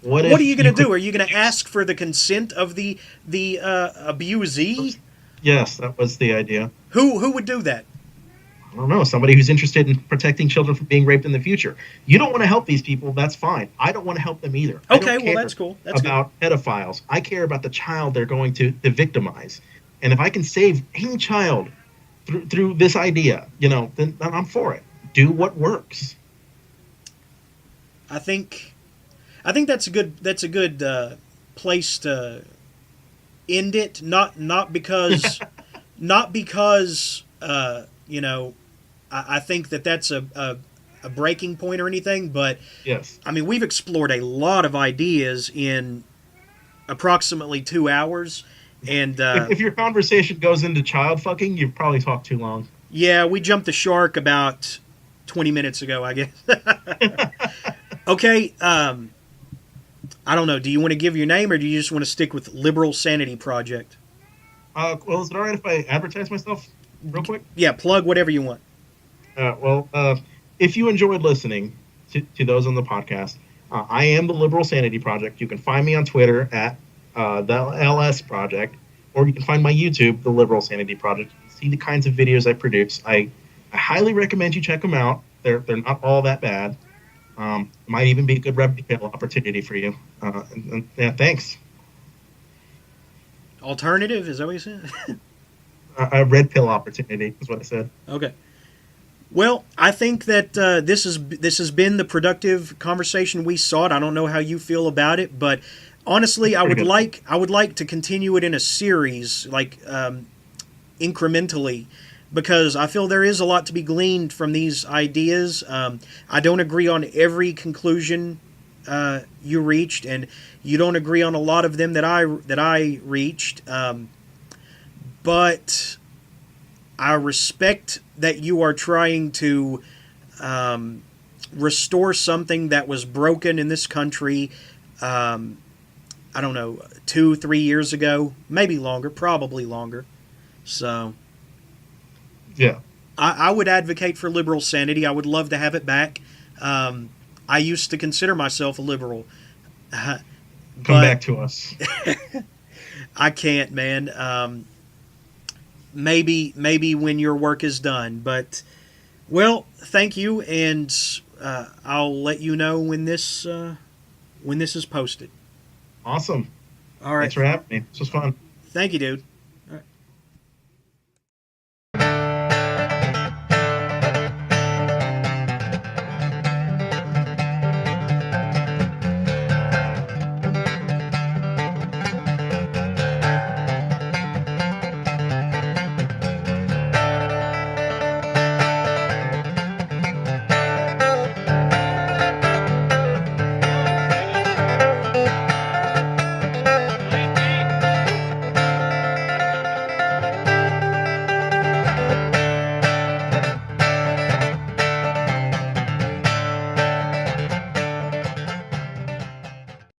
What are you going to do? Are you going to ask for the consent of the abusee? Yes, that was the idea. Who would do that? I don't know. Somebody who's interested in protecting children from being raped in the future. You don't want to help these people. That's fine. I don't want to help them either. Okay, well that's cool. That's about pedophiles. I care about the child they're going to victimize, and if I can save any child through this idea, then I'm for it. Do what works. I think that's a good place to end it. Not because I think that's a breaking point or anything. But yes, I mean we've explored a lot of ideas in approximately 2 hours, and if your conversation goes into child fucking, you've probably talked too long. Yeah, we jumped the shark about 20 minutes ago, I guess. Okay, I don't know. Do you want to give your name, or do you just want to stick with Liberal Sanity Project? Well, is it all right if I advertise myself real quick? Yeah, plug whatever you want. If you enjoyed listening to those on the podcast, I am the Liberal Sanity Project. You can find me on Twitter at the LS Project, or you can find my YouTube, the Liberal Sanity Project. You can see the kinds of videos I produce. I highly recommend you check them out. They're not all that bad. Might even be a good red pill opportunity for you. Yeah, thanks. Alternative, is that what you said? A red pill opportunity is what I said. Okay. Well, I think that this has been the productive conversation we sought. I don't know how you feel about it, but honestly, I would like to continue it in a series, like incrementally, because I feel there is a lot to be gleaned from these ideas. I don't agree on every conclusion you reached, and you don't agree on a lot of them that I reached. But I respect that you are trying to restore something that was broken in this country. I don't know, 2-3 years ago, maybe longer, probably longer. So. Yeah, I would advocate for liberal sanity. I would love to have it back. I used to consider myself a liberal. Come back to us. I can't, man. Maybe when your work is done. But, well, thank you, and I'll let you know when this is posted. Awesome. All right. Thanks for having me. This was fun. Thank you, dude.